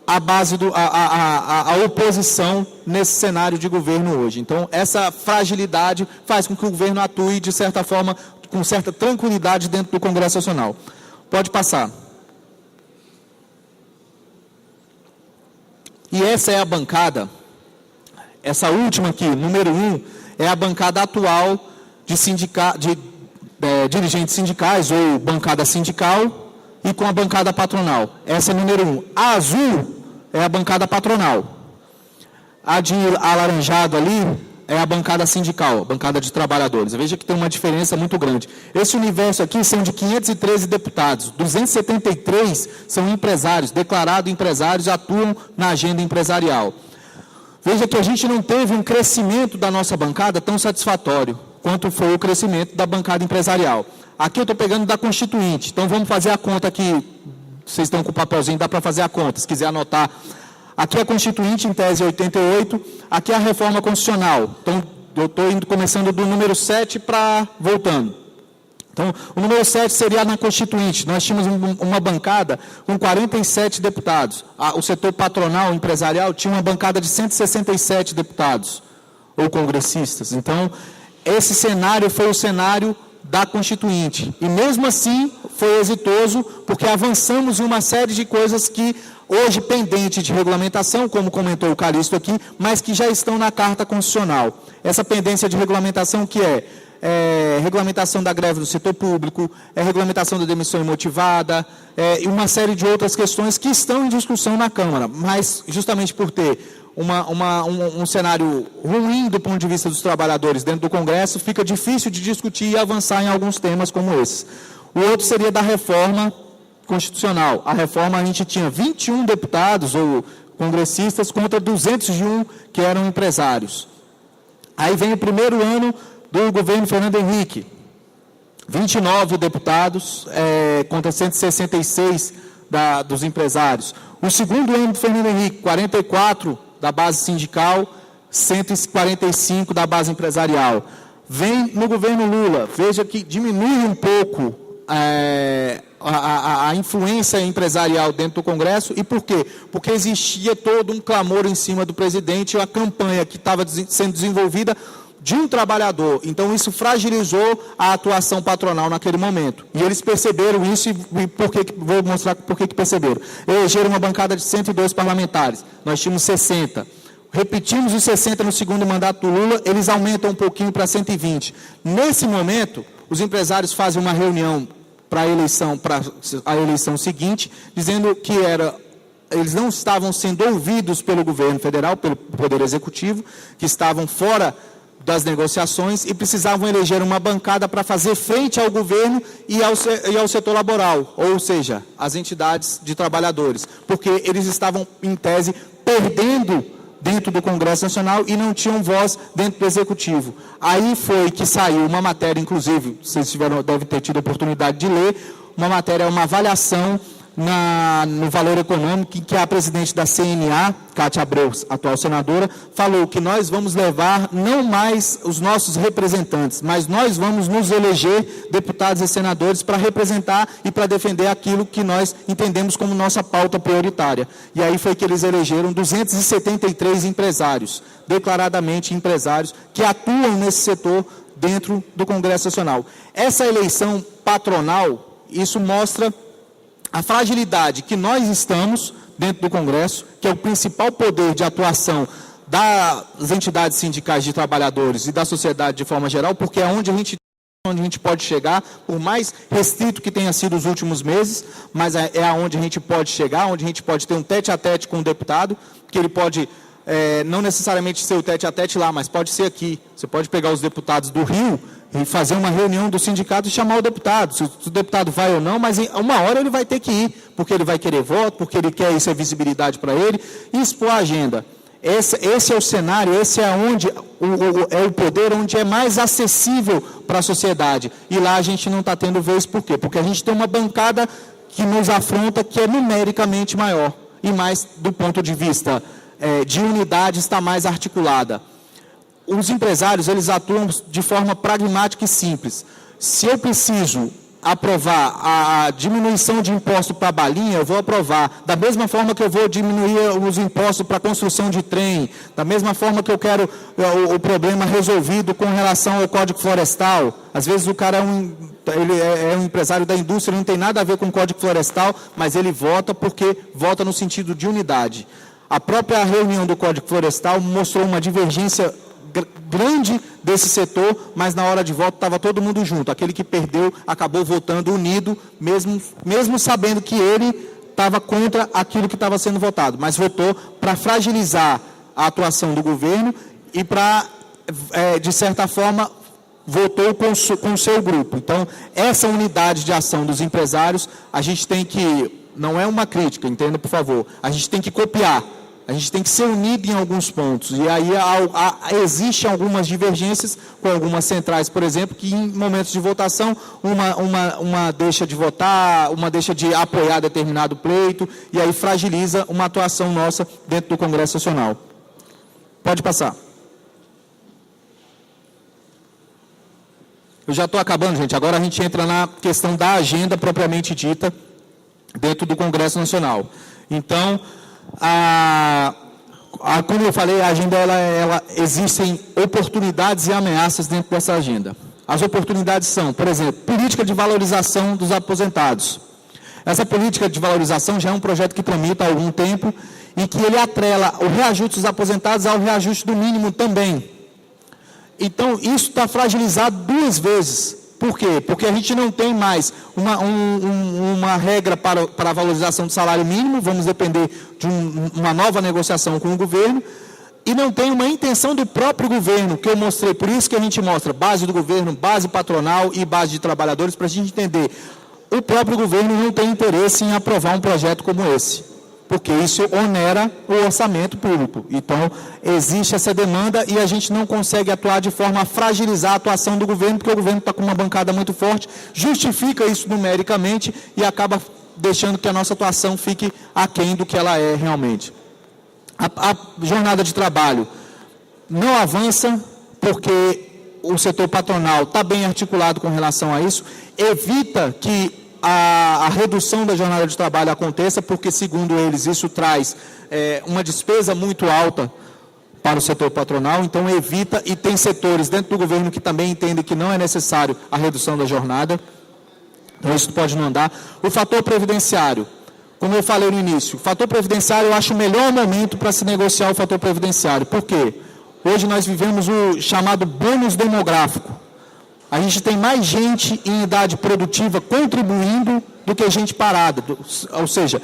a oposição nesse cenário de governo hoje. Então, essa fragilidade faz com que o governo atue, de certa forma, com certa tranquilidade dentro do Congresso Nacional. Pode passar. E essa é a bancada, essa última aqui, número 1, é a bancada atual de dirigentes sindicais ou bancada sindical e com a bancada patronal. Essa é a número 1. A azul é a bancada patronal. A de alaranjado ali é a bancada sindical, a bancada de trabalhadores. Veja que tem uma diferença muito grande. Esse universo aqui são de 513 deputados, 273 são empresários, declarados empresários, atuam na agenda empresarial. Veja que a gente não teve um crescimento da nossa bancada tão satisfatório quanto foi o crescimento da bancada empresarial. Aqui eu estou pegando da Constituinte, então vamos fazer a conta aqui. Vocês estão com o papelzinho, dá para fazer a conta, se quiser anotar. Aqui a Constituinte, em tese 88, aqui a reforma constitucional. Então, eu estou começando do número 7 voltando. Então, o número 7 seria na Constituinte. Nós tínhamos uma bancada com 47 deputados. O setor patronal, empresarial, tinha uma bancada de 167 deputados, ou congressistas. Então, esse cenário foi o cenário da Constituinte. E mesmo assim, foi exitoso, porque avançamos em uma série de coisas que hoje pendente de regulamentação, como comentou o Calixto aqui, mas que já estão na Carta Constitucional. Essa pendência de regulamentação que é regulamentação da greve do setor público, regulamentação da demissão imotivada, e uma série de outras questões que estão em discussão na Câmara, mas justamente por ter um cenário ruim do ponto de vista dos trabalhadores dentro do Congresso, fica difícil de discutir e avançar em alguns temas como esse. O outro seria da reforma constitucional. A reforma, a gente tinha 21 deputados ou congressistas contra 201 que eram empresários. Aí vem o primeiro ano do governo Fernando Henrique, 29 deputados contra 166 dos empresários. O segundo ano do Fernando Henrique, 44 da base sindical, 145 da base empresarial. Vem no governo Lula, veja que diminui um pouco a influência empresarial dentro do Congresso. E por quê? Porque existia todo um clamor em cima do presidente, a campanha que estava sendo desenvolvida de um trabalhador. Então, isso fragilizou a atuação patronal naquele momento. E eles perceberam isso, e vou mostrar por que perceberam. Elegeram uma bancada de 102 parlamentares. Nós tínhamos 60. Repetimos os 60 no segundo mandato do Lula, eles aumentam um pouquinho para 120. Nesse momento, os empresários fazem uma reunião para a eleição seguinte, dizendo que eles não estavam sendo ouvidos pelo governo federal, pelo Poder Executivo, que estavam fora das negociações e precisavam eleger uma bancada para fazer frente ao governo e ao setor laboral, ou seja, as entidades de trabalhadores, porque eles estavam, em tese, perdendo dentro do Congresso Nacional e não tinham voz dentro do Executivo. Aí foi que saiu uma matéria, inclusive, vocês devem ter tido a oportunidade de ler, uma matéria, uma avaliação no valor econômico, em que a presidente da CNA, Cátia Abreu, atual senadora, falou que nós vamos levar não mais os nossos representantes, mas nós vamos nos eleger deputados e senadores para representar e para defender aquilo que nós entendemos como nossa pauta prioritária. E aí foi que eles elegeram 273 empresários, declaradamente empresários, que atuam nesse setor dentro do Congresso Nacional. Essa eleição patronal, isso mostra a fragilidade que nós estamos dentro do Congresso, que é o principal poder de atuação das entidades sindicais de trabalhadores e da sociedade de forma geral, porque é onde a gente pode chegar, por mais restrito que tenha sido os últimos meses, mas é aonde a gente pode chegar, onde a gente pode ter um tete-a-tete com o deputado, que ele pode não necessariamente ser o tete-a-tete lá, mas pode ser aqui. Você pode pegar os deputados do Rio e fazer uma reunião do sindicato e chamar o deputado. Se o deputado vai ou não, mas em uma hora ele vai ter que ir, porque ele vai querer voto, porque ele quer isso, é visibilidade para ele, e expor a agenda. Esse é o cenário, esse é onde é o poder onde é mais acessível para a sociedade. E lá a gente não está tendo vez, por quê? Porque a gente tem uma bancada que nos afronta, que é numericamente maior, e mais do ponto de vista de unidade está mais articulada. Os empresários, eles atuam de forma pragmática e simples. Se eu preciso aprovar a diminuição de imposto para a balinha, eu vou aprovar. Da mesma forma que eu vou diminuir os impostos para a construção de trem, da mesma forma que eu quero o problema resolvido com relação ao Código Florestal. Às vezes o cara é um empresário da indústria, não tem nada a ver com o Código Florestal, mas ele vota porque vota no sentido de unidade. A própria reunião do Código Florestal mostrou uma divergência grande desse setor, mas na hora de voto estava todo mundo junto. Aquele que perdeu acabou votando unido, mesmo sabendo que ele estava contra aquilo que estava sendo votado, mas votou para fragilizar a atuação do governo e para, de certa forma, votou com o seu grupo. Então, essa unidade de ação dos empresários, a gente tem que, não é uma crítica, entenda por favor, a gente tem que copiar. A gente tem que ser unido em alguns pontos. E aí existem algumas divergências com algumas centrais, por exemplo, que em momentos de votação, uma deixa de votar, uma deixa de apoiar determinado pleito, e aí fragiliza uma atuação nossa dentro do Congresso Nacional. Pode passar. Eu já estou acabando, gente. Agora a gente entra na questão da agenda propriamente dita dentro do Congresso Nacional. Então, como eu falei, a agenda, existem oportunidades e ameaças dentro dessa agenda. As oportunidades são, por exemplo, política de valorização dos aposentados. Essa política de valorização já é um projeto que tramita há algum tempo e que ele atrela o reajuste dos aposentados ao reajuste do mínimo também. Então, isso está fragilizado duas vezes. Por quê? Porque a gente não tem mais uma regra para a valorização do salário mínimo, vamos depender de uma nova negociação com o governo, e não tem uma intenção do próprio governo, que eu mostrei, por isso que a gente mostra base do governo, base patronal e base de trabalhadores, para a gente entender. O próprio governo não tem interesse em aprovar um projeto como esse, porque isso onera o orçamento público. Então, existe essa demanda e a gente não consegue atuar de forma a fragilizar a atuação do governo, porque o governo está com uma bancada muito forte, justifica isso numericamente e acaba deixando que a nossa atuação fique aquém do que ela é realmente. A jornada de trabalho não avança, porque o setor patronal está bem articulado com relação a isso, evita que a redução da jornada de trabalho aconteça, porque, segundo eles, isso traz uma despesa muito alta para o setor patronal, então evita, e tem setores dentro do governo que também entendem que não é necessário a redução da jornada, então isso pode não andar. O fator previdenciário, como eu falei no início, o fator previdenciário eu acho o melhor momento para se negociar o fator previdenciário. Por quê? Hoje nós vivemos o chamado bônus demográfico. A gente tem mais gente em idade produtiva contribuindo do que gente parada. Ou seja,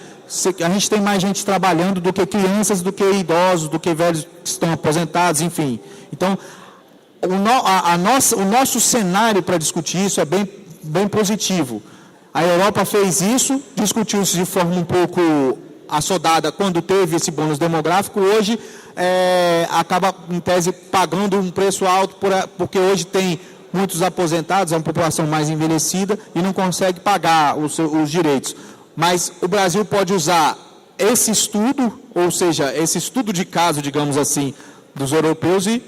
a gente tem mais gente trabalhando do que crianças, do que idosos, do que velhos que estão aposentados, enfim. Então, o nosso cenário para discutir isso é bem positivo. A Europa fez isso, discutiu isso de forma um pouco assodada quando teve esse bônus demográfico, hoje acaba, em tese, pagando um preço alto, porque hoje tem muitos aposentados, é uma população mais envelhecida e não consegue pagar os direitos. Mas o Brasil pode usar esse estudo, ou seja, esse estudo de caso, digamos assim, dos europeus e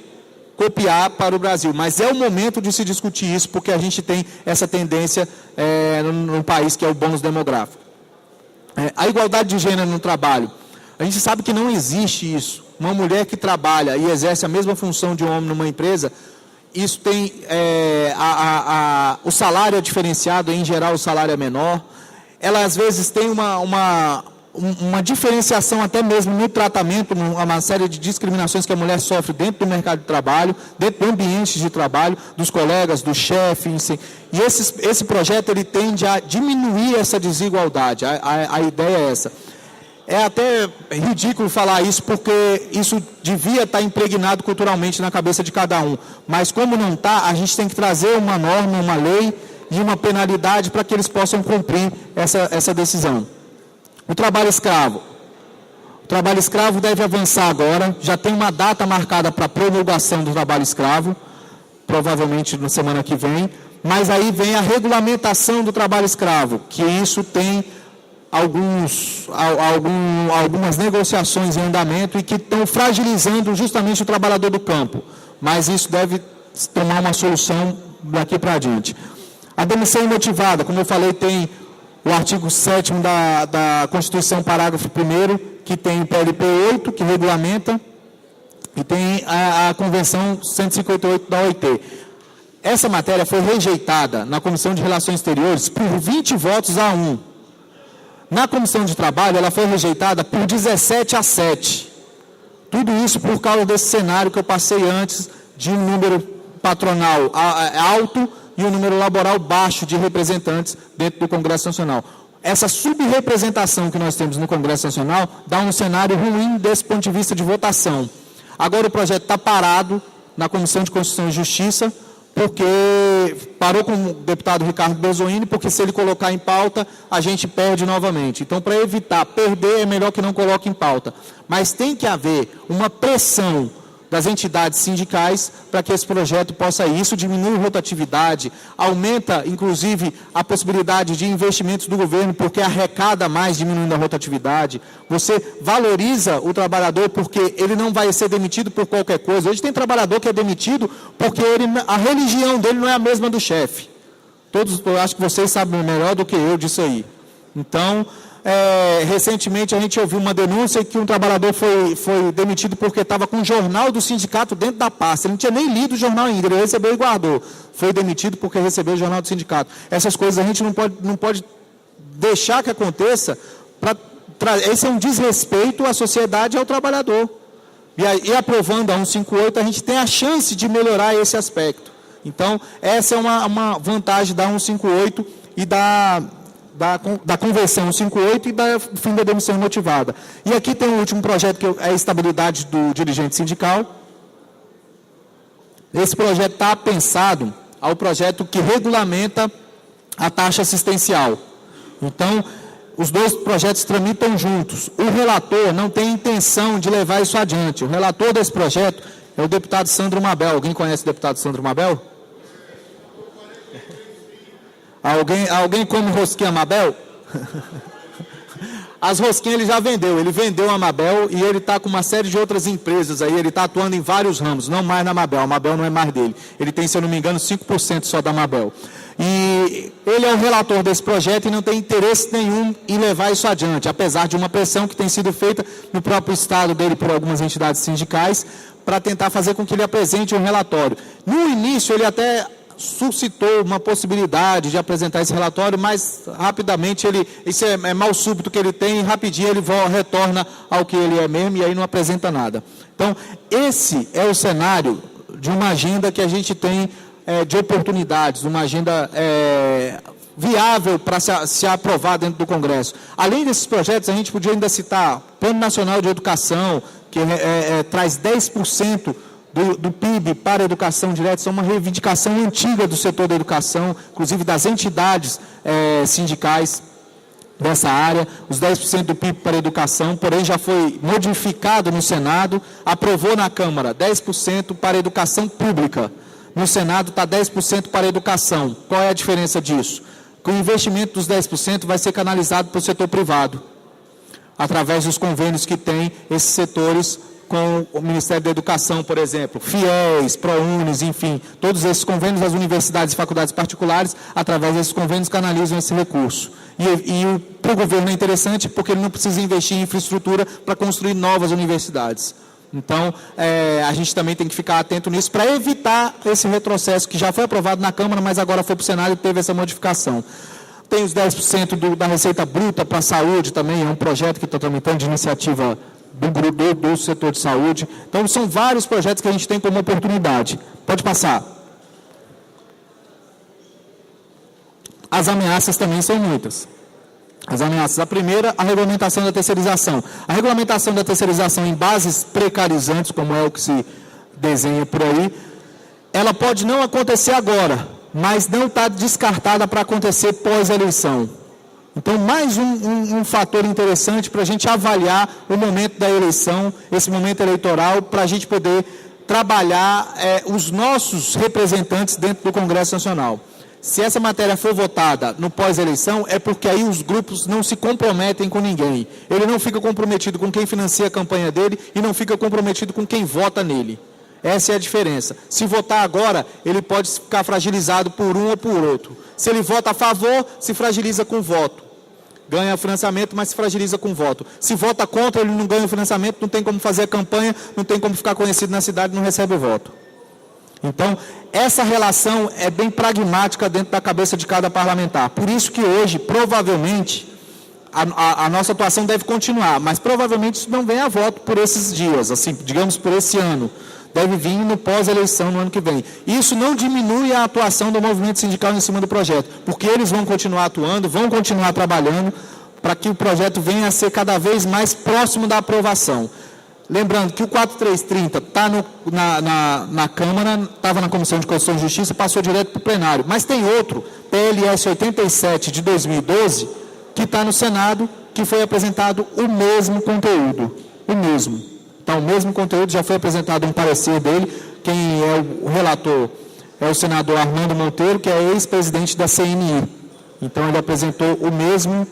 copiar para o Brasil. Mas é o momento de se discutir isso, porque a gente tem essa tendência no país, que é o bônus demográfico. A igualdade de gênero no trabalho. A gente sabe que não existe isso. Uma mulher que trabalha e exerce a mesma função de um homem numa empresa, isso tem... o salário é diferenciado, em geral o salário é menor. Ela, às vezes, tem uma diferenciação até mesmo no tratamento, uma série de discriminações que a mulher sofre dentro do mercado de trabalho, dentro do ambiente de trabalho, dos colegas, do chefe, e esse projeto ele tende a diminuir essa desigualdade, a ideia é essa. É até ridículo falar isso, porque isso devia estar impregnado culturalmente na cabeça de cada um, mas como não está, a gente tem que trazer uma norma, uma lei e uma penalidade para que eles possam cumprir essa decisão. O trabalho escravo. O trabalho escravo deve avançar agora, já tem uma data marcada para a promulgação do trabalho escravo, provavelmente na semana que vem, mas aí vem a regulamentação do trabalho escravo, que isso tem algumas negociações em andamento e que estão fragilizando justamente o trabalhador do campo, mas isso deve tomar uma solução daqui para adiante. A demissão imotivada, como eu falei, tem o artigo 7º da Constituição, parágrafo 1º, que tem o PLP 8, que regulamenta, e tem a Convenção 158 da OIT. Essa matéria foi rejeitada na Comissão de Relações Exteriores por 20 votos a 1. Na Comissão de Trabalho, ela foi rejeitada por 17 a 7. Tudo isso por causa desse cenário que eu passei antes, de um número patronal alto e um número laboral baixo de representantes dentro do Congresso Nacional. Essa subrepresentação que nós temos no Congresso Nacional dá um cenário ruim desse ponto de vista de votação. Agora o projeto está parado na Comissão de Constituição e Justiça, porque parou com o deputado Ricardo Berzoini, porque se ele colocar em pauta, a gente perde novamente. Então, para evitar perder, é melhor que não coloque em pauta. Mas tem que haver uma pressão das entidades sindicais para que esse projeto possa ir. Isso diminui a rotatividade, aumenta, inclusive, a possibilidade de investimentos do governo, porque arrecada mais, diminuindo a rotatividade. Você valoriza o trabalhador porque ele não vai ser demitido por qualquer coisa. Hoje tem trabalhador que é demitido porque a religião dele não é a mesma do chefe. Eu acho que vocês sabem melhor do que eu disso aí. Então, recentemente a gente ouviu uma denúncia que um trabalhador foi demitido porque estava com o jornal do sindicato dentro da pasta. Ele não tinha nem lido o jornal ainda, ele recebeu e guardou. Foi demitido porque recebeu o jornal do sindicato. Essas coisas a gente não pode deixar que aconteça. Esse é um desrespeito à sociedade e ao trabalhador. E aprovando a 158, a gente tem a chance de melhorar esse aspecto. Então, essa é uma vantagem da 158 e da Convenção 158 e do fim da demissão imotivada. E aqui tem o último projeto, que é a estabilidade do dirigente sindical. Esse projeto está pensado ao projeto que regulamenta a taxa assistencial. Então, os dois projetos tramitam juntos. O relator não tem intenção de levar isso adiante. O relator desse projeto é o deputado Sandro Mabel. Alguém conhece o deputado Sandro Mabel? Alguém come rosquinha Mabel? As rosquinhas ele já vendeu. Ele vendeu a Mabel e ele está com uma série de outras empresas aí. Ele está atuando em vários ramos, não mais na Mabel. A Mabel não é mais dele. Ele tem, se eu não me engano, 5% só da Mabel. E ele é o relator desse projeto e não tem interesse nenhum em levar isso adiante, apesar de uma pressão que tem sido feita no próprio estado dele por algumas entidades sindicais para tentar fazer com que ele apresente um relatório. No início, ele até suscitou uma possibilidade de apresentar esse relatório, mas rapidamente isso é mal súbito que ele tem, e rapidinho ele retorna ao que ele é mesmo e aí não apresenta nada. Então, esse é o cenário de uma agenda que a gente tem de oportunidades, uma agenda viável para se aprovar dentro do Congresso. Além desses projetos, a gente podia ainda citar Plano Nacional de Educação, que traz 10% do PIB para a educação direta, isso é uma reivindicação antiga do setor da educação, inclusive das entidades sindicais dessa área. Os 10% do PIB para a educação, porém já foi modificado no Senado, aprovou na Câmara 10% para a educação pública. No Senado está 10% para a educação. Qual é a diferença disso? Que o investimento dos 10% vai ser canalizado para o setor privado, através dos convênios que tem esses setores com o Ministério da Educação, por exemplo, FIES, ProUnis, enfim, todos esses convênios, as universidades e faculdades particulares, através desses convênios, canalizam esse recurso. E para o governo é interessante porque ele não precisa investir em infraestrutura para construir novas universidades. Então, a gente também tem que ficar atento nisso para evitar esse retrocesso que já foi aprovado na Câmara, mas agora foi para o Senado e teve essa modificação. Tem os 10% da receita bruta para a saúde também, é um projeto que está tramitando de iniciativa do setor de saúde. Então, são vários projetos que a gente tem como oportunidade. Pode passar. As ameaças também são muitas. As ameaças. A primeira, a regulamentação da terceirização. A regulamentação da terceirização em bases precarizantes, como é o que se desenha por aí, ela pode não acontecer agora, mas não está descartada para acontecer pós-eleição. Então, mais um fator interessante para a gente avaliar o momento da eleição, esse momento eleitoral, para a gente poder trabalhar os nossos representantes dentro do Congresso Nacional. Se essa matéria for votada no pós-eleição, é porque aí os grupos não se comprometem com ninguém. Ele não fica comprometido com quem financia a campanha dele e não fica comprometido com quem vota nele. Essa é a diferença. Se votar agora, ele pode ficar fragilizado por um ou por outro. Se ele vota a favor, se fragiliza com o voto. Ganha financiamento, mas se fragiliza com o voto. Se vota contra, ele não ganha o financiamento, não tem como fazer a campanha, não tem como ficar conhecido na cidade, não recebe o voto. Então, essa relação é bem pragmática dentro da cabeça de cada parlamentar. Por isso que hoje, provavelmente, a nossa atuação deve continuar, mas provavelmente isso não vem a voto por esses dias, assim, digamos por esse ano. Deve vir no pós-eleição no ano que vem. Isso não diminui a atuação do movimento sindical em cima do projeto, porque eles vão continuar atuando, vão continuar trabalhando para que o projeto venha a ser cada vez mais próximo da aprovação. Lembrando que o 4330 está na Câmara, estava na Comissão de Constituição e Justiça, passou direto para o plenário. Mas tem outro, PLS 87 de 2012, que está no Senado, que foi apresentado o mesmo conteúdo. O mesmo. Então, o mesmo conteúdo, já foi apresentado um parecer dele. Quem é o relator é o senador Armando Monteiro, que é ex-presidente da CNI. Então, ele apresentou o mesmo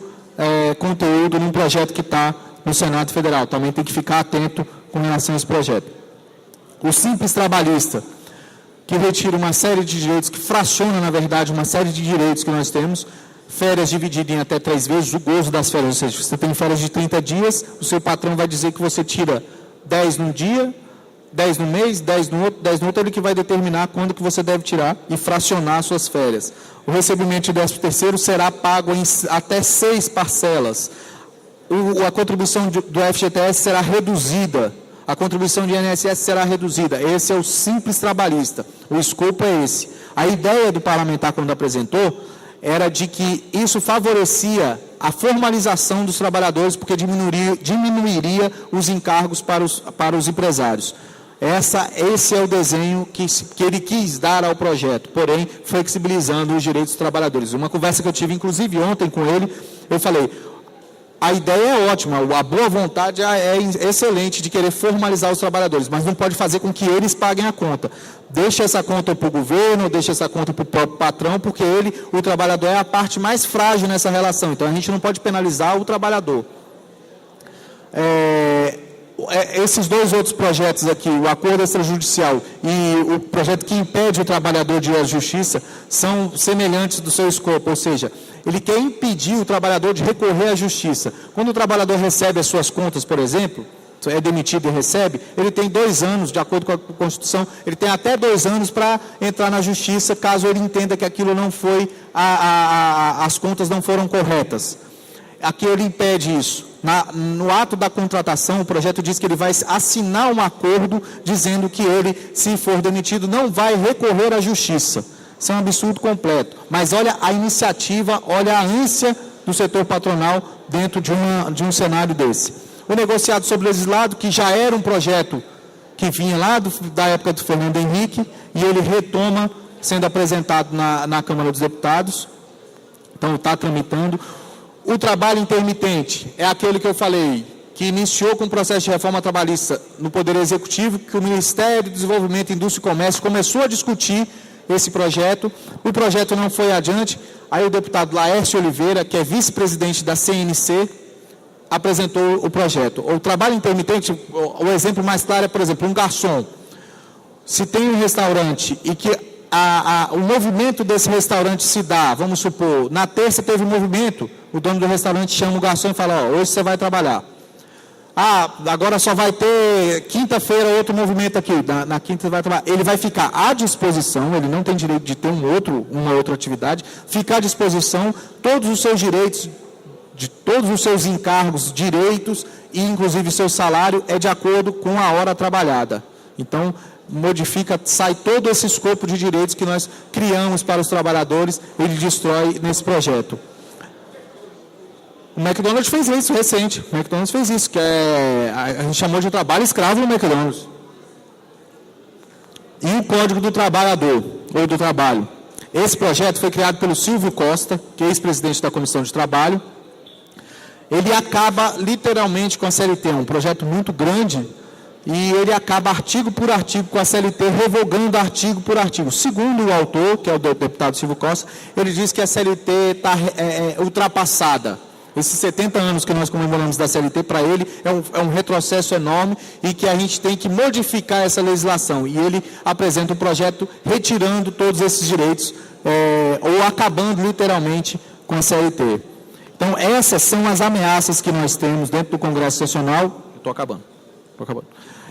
conteúdo num projeto que está no Senado Federal. Também tem que ficar atento com relação a esse projeto. O Simples Trabalhista, que retira uma série de direitos, que fraciona, na verdade, uma série de direitos que nós temos, férias divididas em até 3 vezes, o gozo das férias, ou seja, você tem férias de 30 dias, o seu patrão vai dizer que você tira 10 num dia, 10 no mês, 10 no outro, 10 no outro, ele que vai determinar quando que você deve tirar e fracionar suas férias. O recebimento de 13º será pago em até 6 parcelas. A contribuição do FGTS será reduzida, a contribuição de INSS será reduzida. Esse é o Simples Trabalhista, o escopo é esse. A ideia do parlamentar, quando apresentou, era de que isso favorecia a formalização dos trabalhadores, porque diminuiria os encargos para os empresários. Esse é o desenho que ele quis dar ao projeto, porém flexibilizando os direitos dos trabalhadores. Uma conversa que eu tive, inclusive, ontem com ele, eu falei, a ideia é ótima, a boa vontade é excelente de querer formalizar os trabalhadores, mas não pode fazer com que eles paguem a conta. Deixa essa conta para o governo, deixa essa conta para o próprio patrão, porque o trabalhador é a parte mais frágil nessa relação. Então, a gente não pode penalizar o trabalhador. Esses dois outros projetos aqui, o acordo extrajudicial e o projeto que impede o trabalhador de ir à justiça, são semelhantes do seu escopo, ou seja, ele quer impedir o trabalhador de recorrer à justiça. Quando o trabalhador recebe as suas contas, por exemplo, é demitido e recebe, ele tem 2 anos, de acordo com a Constituição, ele tem até 2 anos para entrar na justiça, caso ele entenda que aquilo não foi, as contas não foram corretas. Aqui ele impede isso. No ato da contratação, o projeto diz que ele vai assinar um acordo dizendo que ele, se for demitido, não vai recorrer à justiça. Isso é um absurdo completo. Mas olha a iniciativa, olha a ânsia do setor patronal dentro de um cenário desse. O negociado sobre legislado, que já era um projeto que vinha lá da época do Fernando Henrique, e ele retoma sendo apresentado na Câmara dos Deputados. Então, está tramitando. O trabalho intermitente é aquele que eu falei, que iniciou com o processo de reforma trabalhista no Poder Executivo, que o Ministério do Desenvolvimento, Indústria e Comércio começou a discutir esse projeto. O projeto não foi adiante. Aí o deputado Laércio Oliveira, que é vice-presidente da CNC, apresentou o projeto. O trabalho intermitente, o exemplo mais claro é, por exemplo, um garçom. Se tem um restaurante e que o movimento desse restaurante se dá, vamos supor, na terça teve um movimento, o dono do restaurante chama o garçom e fala, hoje você vai trabalhar. Agora só vai ter quinta-feira outro movimento aqui, na quinta você vai trabalhar. Ele vai ficar à disposição, ele não tem direito de ter uma outra atividade, ficar à disposição, todos os seus direitos, de todos os seus encargos, direitos e inclusive seu salário é de acordo com a hora trabalhada. Então, sai todo esse escopo de direitos que nós criamos para os trabalhadores, ele destrói nesse projeto. O McDonald's fez isso recente, o McDonald's fez isso, que a gente chamou de trabalho escravo no McDonald's. E o Código do Trabalhador, ou do Trabalho. Esse projeto foi criado pelo Silvio Costa, que é ex-presidente da Comissão de Trabalho. Ele acaba literalmente com a CLT, é um projeto muito grande, e ele acaba artigo por artigo com a CLT, revogando artigo por artigo. Segundo o autor, que é o deputado Silvio Costa, ele diz que a CLT está ultrapassada. Esses 70 anos que nós comemoramos da CLT, para ele, é um retrocesso enorme e que a gente tem que modificar essa legislação. E ele apresenta um projeto retirando todos esses direitos, ou acabando literalmente com a CLT. Então, essas são as ameaças que nós temos dentro do Congresso Nacional. Estou acabando.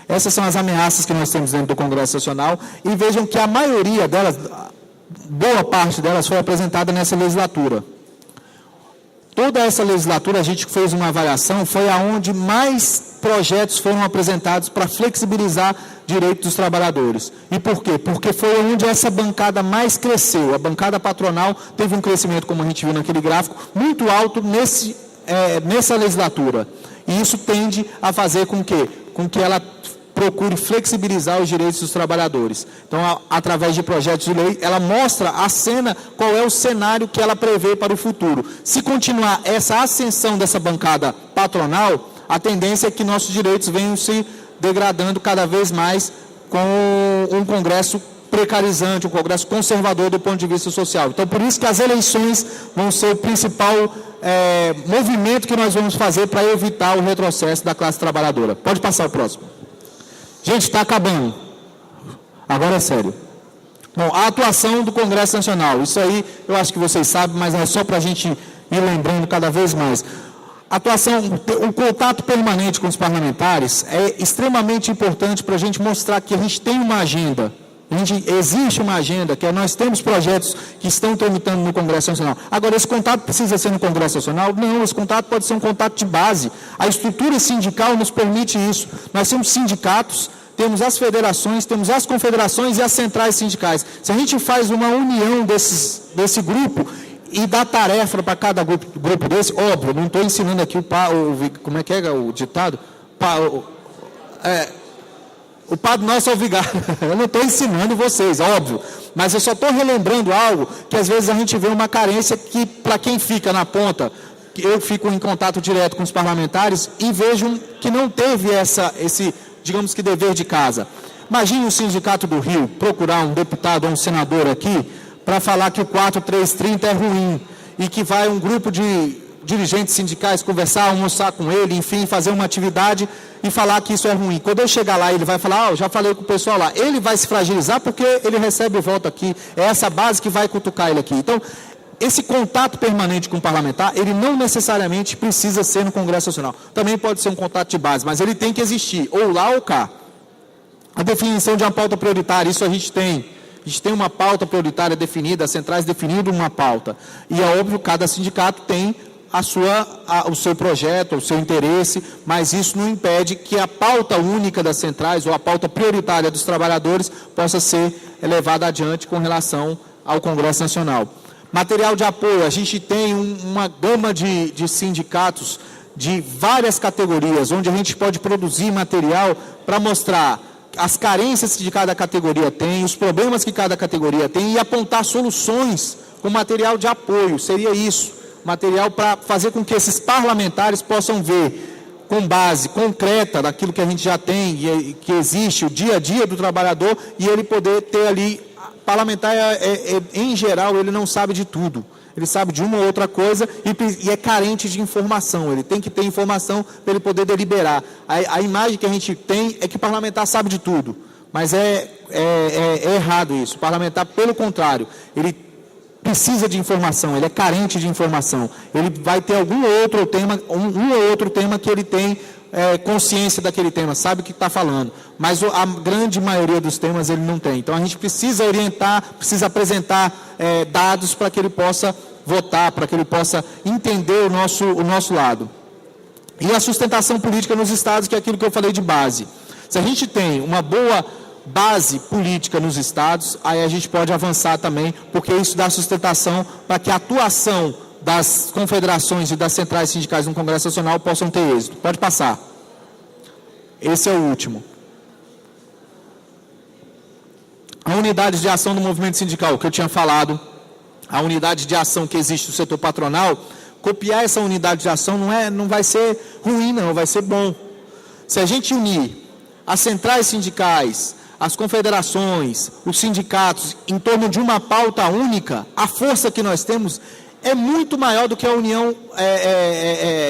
Essas são as ameaças que nós temos dentro do Congresso Nacional, e vejam que a maioria delas, boa parte delas, foi apresentada nessa legislatura. Toda essa legislatura, a gente fez uma avaliação, foi aonde mais projetos foram apresentados para flexibilizar direitos dos trabalhadores. E por quê? Porque foi onde essa bancada mais cresceu. A bancada patronal teve um crescimento, como a gente viu naquele gráfico, muito alto nessa legislatura. E isso tende a fazer com que ela procure flexibilizar os direitos dos trabalhadores. Então, através de projetos de lei, ela mostra a cena, qual é o cenário que ela prevê para o futuro. Se continuar essa ascensão dessa bancada patronal, a tendência é que nossos direitos venham se degradando cada vez mais com um Congresso precarizante, um Congresso conservador do ponto de vista social. Então, por isso que as eleições vão ser o principal movimento que nós vamos fazer para evitar o retrocesso da classe trabalhadora. Pode passar o próximo. Gente, está acabando. Agora é sério. Bom, a atuação do Congresso Nacional. Isso aí eu acho que vocês sabem, mas é só para a gente ir lembrando cada vez mais. Atuação, o contato permanente com os parlamentares é extremamente importante para a gente mostrar que a gente tem uma agenda. Existe uma agenda, que nós temos projetos que estão tramitando no Congresso Nacional. Agora, esse contato precisa ser no Congresso Nacional? Não, esse contato pode ser um contato de base. A estrutura sindical nos permite isso. Nós temos sindicatos, temos as federações, temos as confederações e as centrais sindicais. Se a gente faz uma união desse grupo e dá tarefa para cada grupo desse, óbvio, não estou ensinando aqui como é que é o ditado? O Padre Nosso é o vigário. Eu não estou ensinando vocês, óbvio. Mas eu só estou relembrando algo que às vezes a gente vê uma carência que, para quem fica na ponta, eu fico em contato direto com os parlamentares e vejo que não teve esse, digamos que, dever de casa. Imagine o Sindicato do Rio procurar um deputado ou um senador aqui para falar que o 4330 é ruim e que vai um grupo de dirigentes sindicais conversar, almoçar com ele, enfim, fazer uma atividade e falar que isso é ruim. Quando eu chegar lá, ele vai falar, eu já falei com o pessoal lá. Ele vai se fragilizar porque ele recebe o voto aqui. É essa base que vai cutucar ele aqui. Então, esse contato permanente com o parlamentar, ele não necessariamente precisa ser no Congresso Nacional. Também pode ser um contato de base, mas ele tem que existir, ou lá ou cá. A definição de uma pauta prioritária, isso a gente tem. A gente tem uma pauta prioritária definida, as centrais definindo uma pauta. E é óbvio que cada sindicato tem o seu projeto, o seu interesse, mas isso não impede que a pauta única das centrais ou a pauta prioritária dos trabalhadores possa ser levada adiante com relação ao Congresso Nacional. Material de apoio, a gente tem uma gama de sindicatos de várias categorias, onde a gente pode produzir material para mostrar as carências que cada categoria tem, os problemas que cada categoria tem e apontar soluções com material de apoio. Seria isso, material para fazer com que esses parlamentares possam ver com base concreta daquilo que a gente já tem, que existe, o dia a dia do trabalhador, e ele poder ter ali, parlamentar, em geral, ele não sabe de tudo. Ele sabe de uma ou outra coisa e é carente de informação. Ele tem que ter informação para ele poder deliberar. A imagem que a gente tem é que o parlamentar sabe de tudo, mas é errado isso. O parlamentar, pelo contrário, ele precisa de informação, ele é carente de informação. Ele vai ter algum outro tema, um ou outro tema que ele tem consciência daquele tema, sabe o que está falando. Mas a grande maioria dos temas ele não tem. Então a gente precisa orientar, precisa apresentar dados para que ele possa votar, para que ele possa entender o nosso lado. E a sustentação política nos estados, que é aquilo que eu falei de base. Se a gente tem uma boa base política nos estados, aí a gente pode avançar também, porque isso dá sustentação para que a atuação das confederações e das centrais sindicais no Congresso Nacional possam ter êxito. Pode passar. Esse é o último. A unidade de ação do movimento sindical, que eu tinha falado, a unidade de ação que existe no setor patronal, copiar essa unidade de ação não vai ser ruim, não, vai ser bom. Se a gente unir as centrais sindicais, as confederações, os sindicatos, em torno de uma pauta única, a força que nós temos é muito maior do que a união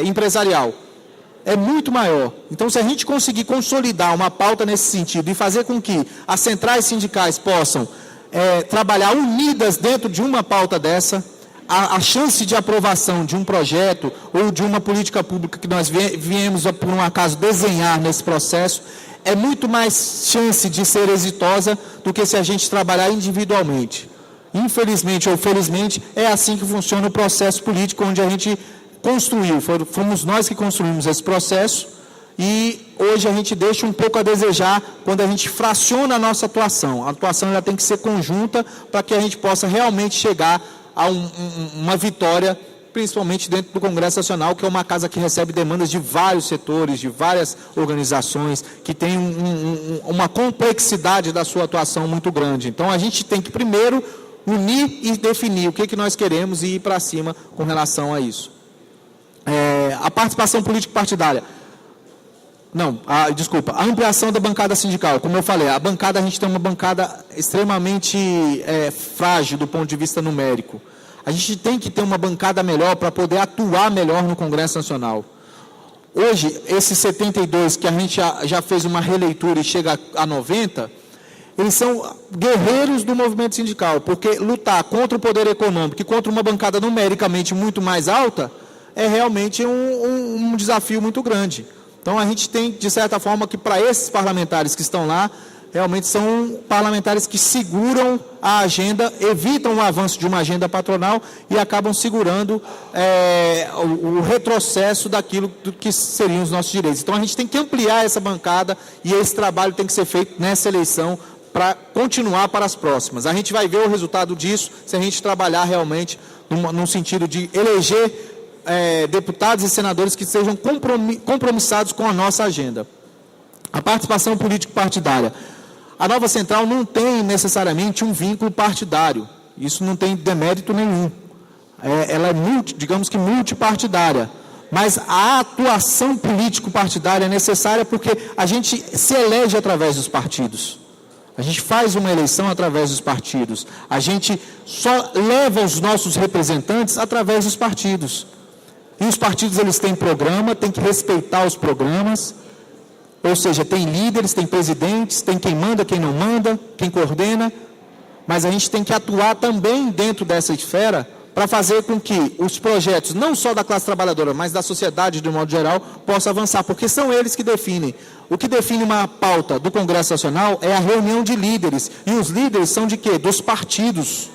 empresarial. É muito maior. Então, se a gente conseguir consolidar uma pauta nesse sentido e fazer com que as centrais sindicais possam trabalhar unidas dentro de uma pauta dessa, a chance de aprovação de um projeto ou de uma política pública que nós viemos, por um acaso, desenhar nesse processo, é muito mais chance de ser exitosa do que se a gente trabalhar individualmente. Infelizmente ou felizmente, é assim que funciona o processo político, onde a gente construiu, fomos nós que construímos esse processo, e hoje a gente deixa um pouco a desejar quando a gente fraciona a nossa atuação. A atuação já tem que ser conjunta para que a gente possa realmente chegar a uma vitória, principalmente dentro do Congresso Nacional, que é uma casa que recebe demandas de vários setores, de várias organizações, que tem uma complexidade da sua atuação muito grande. Então, a gente tem que primeiro unir e definir o que nós queremos e ir para cima com relação a isso. A participação político-partidária. A ampliação da bancada sindical. Como eu falei, a gente tem uma bancada extremamente frágil do ponto de vista numérico. A gente tem que ter uma bancada melhor para poder atuar melhor no Congresso Nacional. Hoje, esses 72 que a gente já fez uma releitura e chega a 90, eles são guerreiros do movimento sindical, porque lutar contra o poder econômico e contra uma bancada numericamente muito mais alta é realmente um desafio muito grande. Então, a gente tem, de certa forma, que para esses parlamentares que estão lá, realmente são parlamentares que seguram a agenda, evitam o avanço de uma agenda patronal e acabam segurando o retrocesso daquilo que seriam os nossos direitos. Então, a gente tem que ampliar essa bancada e esse trabalho tem que ser feito nessa eleição para continuar para as próximas. A gente vai ver o resultado disso se a gente trabalhar realmente num sentido de eleger deputados e senadores que sejam compromissados com a nossa agenda. A participação político-partidária. A nova central não tem necessariamente um vínculo partidário. Isso não tem demérito nenhum. Ela é digamos que multipartidária. Mas a atuação político-partidária é necessária porque a gente se elege através dos partidos. A gente faz uma eleição através dos partidos. A gente só leva os nossos representantes através dos partidos. E os partidos, eles têm programa, tem que respeitar os programas. Ou seja, tem líderes, tem presidentes, tem quem manda, quem não manda, quem coordena. Mas a gente tem que atuar também dentro dessa esfera para fazer com que os projetos, não só da classe trabalhadora, mas da sociedade de um modo geral, possam avançar. Porque são eles que definem. O que define uma pauta do Congresso Nacional é a reunião de líderes. E os líderes são de quê? Dos partidos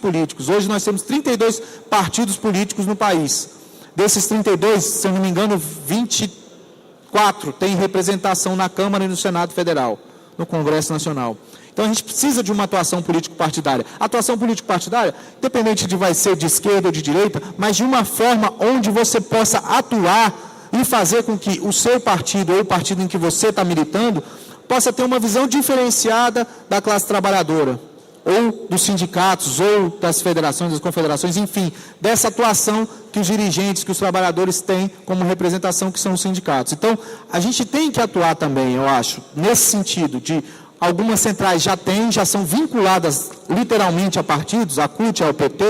políticos. Hoje nós temos 32 partidos políticos no país. Desses 32, se eu não me engano, 24 têm representação na Câmara e no Senado Federal, no Congresso Nacional. Então a gente precisa de uma atuação político-partidária. A atuação político-partidária, independente de vai ser de esquerda ou de direita, mas de uma forma onde você possa atuar e fazer com que o seu partido ou o partido em que você está militando possa ter uma visão diferenciada da classe trabalhadora, ou dos sindicatos, ou das federações, das confederações, enfim, dessa atuação que os dirigentes, que os trabalhadores têm como representação, que são os sindicatos. Então, a gente tem que atuar também, eu acho, nesse sentido de algumas centrais já são vinculadas literalmente a partidos, a CUT ao PT,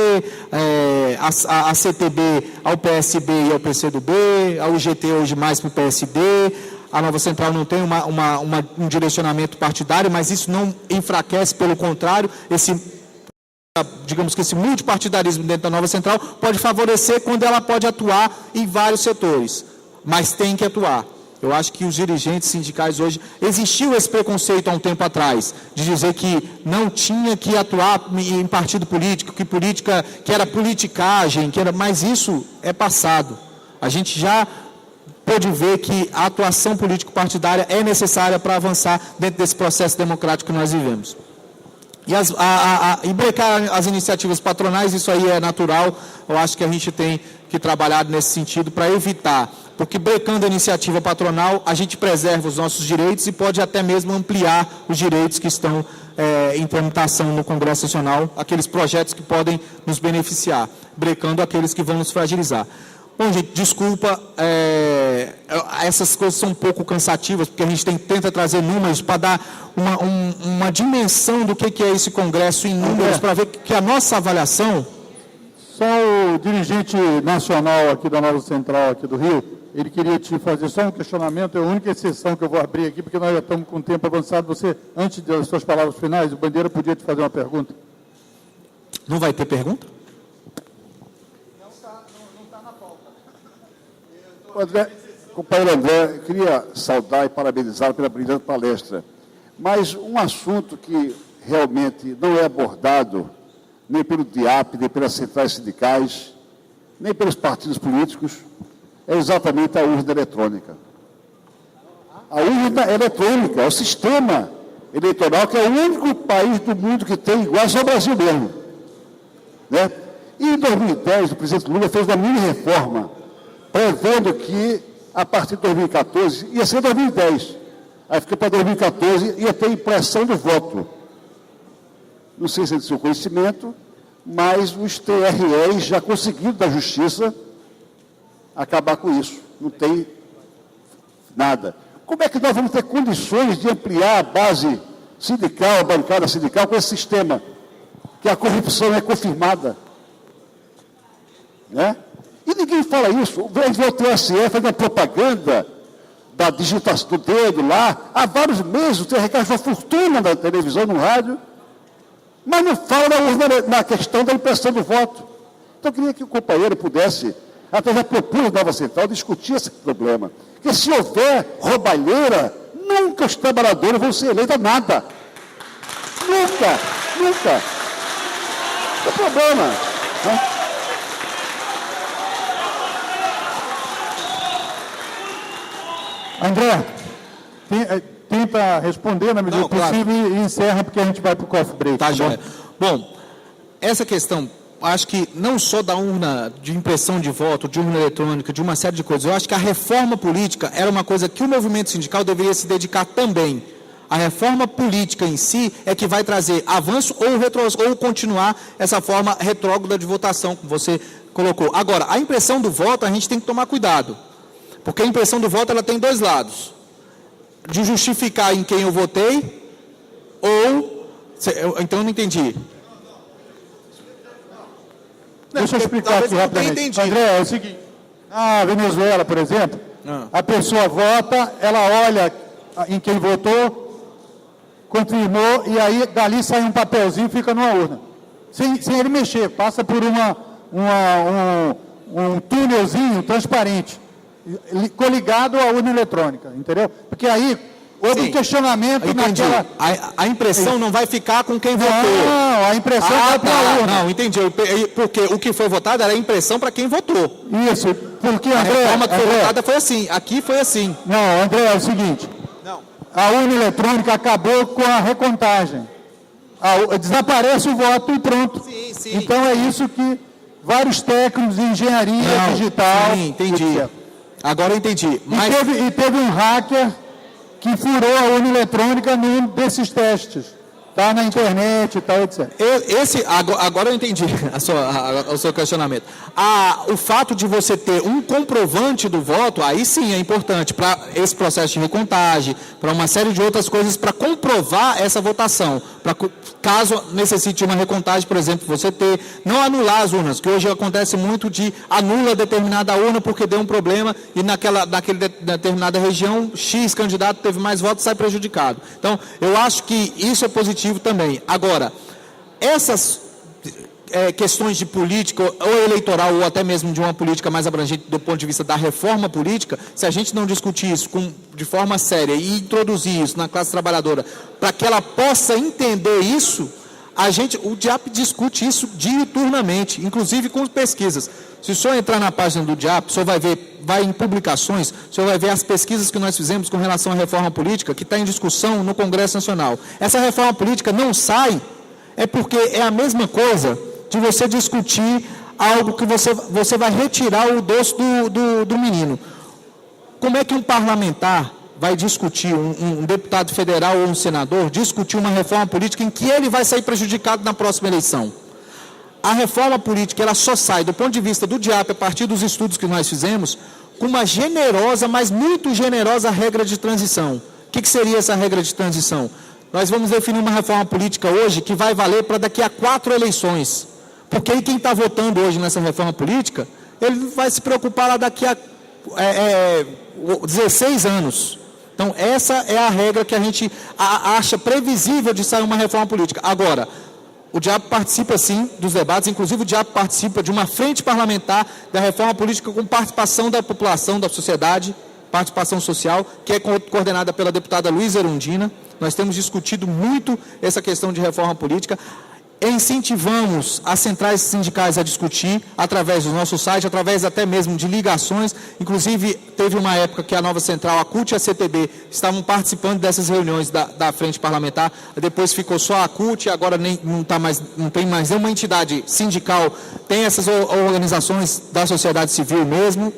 a CTB ao PSB e ao PCdoB, a UGT hoje mais para o PSD, a Nova Central não tem um direcionamento partidário, mas isso não enfraquece, pelo contrário, digamos que esse multipartidarismo dentro da Nova Central pode favorecer quando ela pode atuar em vários setores, mas tem que atuar. Eu acho que os dirigentes sindicais hoje, existiu esse preconceito há um tempo atrás, de dizer que não tinha que atuar em partido político, que era politicagem, mas isso é passado. A gente já pôde ver que a atuação político-partidária é necessária para avançar dentro desse processo democrático que nós vivemos. E brecar as iniciativas patronais, isso aí é natural, eu acho que a gente tem que trabalhar nesse sentido para evitar, porque brecando a iniciativa patronal, a gente preserva os nossos direitos e pode até mesmo ampliar os direitos que estão em tramitação no Congresso Nacional, aqueles projetos que podem nos beneficiar, brecando aqueles que vão nos fragilizar. Bom, gente, desculpa, essas coisas são um pouco cansativas, porque a gente tenta trazer números para dar uma dimensão do que é esse Congresso em números, para ver que a nossa avaliação... Só o dirigente nacional aqui da Nova Central, aqui do Rio, ele queria te fazer só um questionamento, é a única exceção que eu vou abrir aqui, porque nós já estamos com o tempo avançado. Você, antes das suas palavras finais, o Bandeira podia te fazer uma pergunta? Não vai ter pergunta? Não está na pauta. André, companheiro André, eu queria saudar e parabenizá-lo pela brilhante palestra. Mas um assunto que realmente não é abordado nem pelo DIAP, nem pelas centrais sindicais, nem pelos partidos políticos, é exatamente a urna eletrônica. A urna eletrônica é o sistema eleitoral que é o único país do mundo que tem, igual ao Brasil mesmo. Né? E em 2010, o presidente Lula fez uma mini-reforma, prevendo que, a partir de 2014, ia ser 2010, aí fica para 2014, ia ter impressão do voto. Não sei se é do seu conhecimento, mas os TREs já conseguiram da Justiça acabar com isso. Não tem nada. Como é que nós vamos ter condições de ampliar a base sindical, a bancada sindical, com esse sistema? Que a corrupção é confirmada. Né? E ninguém fala isso. Vem ver o TSE fazendo propaganda da digitação do dedo lá. Há vários meses, o TRE gastou fortuna na televisão, no rádio, mas não fala na questão da impressão do voto. Então, eu queria que o companheiro pudesse, até já propus a Nova Central, discutir esse problema. Porque se houver roubalheira, nunca os trabalhadores vão ser eleitos a nada. Nunca, nunca. Não tem problema. Né? André, tenta responder na medida possível, claro. E encerra, porque a gente vai para o coffee break. Tá, joia. Bom, essa questão, acho que não só da urna de impressão de voto, de urna eletrônica, de uma série de coisas, eu acho que a reforma política era uma coisa que o movimento sindical deveria se dedicar também. A reforma política em si é que vai trazer avanço ou continuar essa forma retrógrada de votação, como você colocou. Agora, a impressão do voto, a gente tem que tomar cuidado, porque a impressão do voto ela tem dois lados. De justificar em quem eu votei, então eu não entendi. Deixa eu explicar aqui rapidamente. André, é o seguinte, na Venezuela, por exemplo, a pessoa vota, ela olha em quem votou, confirmou, e aí dali sai um papelzinho e fica numa urna. Sem ele mexer, passa por um túnelzinho transparente, coligado à urna eletrônica, entendeu? Porque aí houve um questionamento naquela... A impressão não vai ficar com quem votou. Não, a impressão vai para a urna. Não, entendi. Porque o que foi votado era a impressão para quem votou. Isso, porque, a André... reforma que foi votada foi assim, aqui foi assim. Não, André, é o seguinte, a urna eletrônica acabou com a recontagem. Desaparece o voto e pronto. Sim. Então é isso que vários técnicos de engenharia digital... Sim, entendi. Agora eu entendi. Mas... E teve um hacker que furou a urna eletrônica num desses testes. Está na internet e tal, etc. Agora eu entendi o seu questionamento. O fato de você ter um comprovante do voto, aí sim é importante para esse processo de recontagem, para uma série de outras coisas, para comprovar essa votação. Caso necessite uma recontagem, por exemplo, você não anular as urnas, que hoje acontece muito de anula determinada urna porque deu um problema e naquela determinada região, X candidato teve mais votos e sai prejudicado. Então, eu acho que isso é positivo também. Agora, essas questões de política ou eleitoral ou até mesmo de uma política mais abrangente do ponto de vista da reforma política, se a gente não discutir isso de forma séria e introduzir isso na classe trabalhadora para que ela possa entender isso, o DIAP discute isso diuturnamente, inclusive com pesquisas. Se o senhor entrar na página do DIAP, o senhor vai em publicações, o senhor vai ver as pesquisas que nós fizemos com relação à reforma política, que está em discussão no Congresso Nacional. Essa reforma política não sai, porque é a mesma coisa de você discutir algo que você vai retirar o doce do menino. Como é que um parlamentar vai discutir, um deputado federal ou um senador, discutir uma reforma política em que ele vai sair prejudicado na próxima eleição? A reforma política, ela só sai, do ponto de vista do DIAP, a partir dos estudos que nós fizemos, com uma generosa, mas muito generosa regra de transição. O que seria essa regra de transição? Nós vamos definir uma reforma política hoje que vai valer para daqui a 4 eleições. Porque aí quem está votando hoje nessa reforma política, ele vai se preocupar lá daqui a 16 anos. Então, essa é a regra que a gente acha previsível de sair uma reforma política. Agora, o DIAP participa, sim, dos debates, inclusive o DIAP participa de uma frente parlamentar da reforma política com participação da população, da sociedade, participação social, que é coordenada pela deputada Luísa Erundina. Nós temos discutido muito essa questão de reforma política. Incentivamos as centrais sindicais a discutir através do nosso site, através até mesmo de ligações. Inclusive, teve uma época que a Nova Central, a CUT e a CTB estavam participando dessas reuniões da frente parlamentar. Depois ficou só a CUT, agora não tem mais nenhuma entidade sindical. Tem essas organizações da sociedade civil mesmo.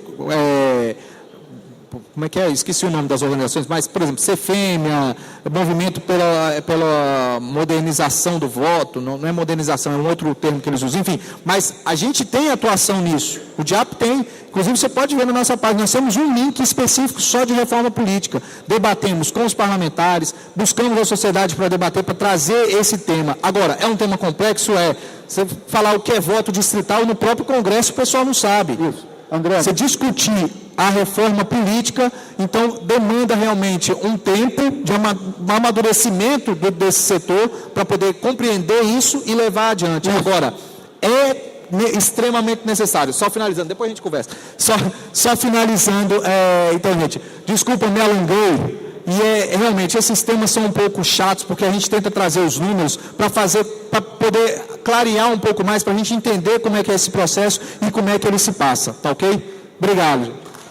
Como é que é? Esqueci o nome das organizações, mas, por exemplo, CEFEMIA, Movimento pela Modernização do Voto, não é modernização, é um outro termo que eles usam, enfim, mas a gente tem atuação nisso, o DIAP tem, inclusive você pode ver na nossa página, nós temos um link específico só de reforma política, debatemos com os parlamentares, buscamos a sociedade para debater, para trazer esse tema. Agora, é um tema complexo? Você falar o que é voto distrital no próprio Congresso, o pessoal não sabe. Isso. André. Você discutir a reforma política, então demanda realmente um tempo de amadurecimento desse setor para poder compreender isso e levar adiante. Agora, extremamente necessário. Só finalizando, depois a gente conversa. Só finalizando, então, gente, desculpa, me alonguei. E realmente, esses temas são um pouco chatos, porque a gente tenta trazer os números para poder clarear um pouco mais, para a gente entender como é que é esse processo e como é que ele se passa, tá ok? Obrigado.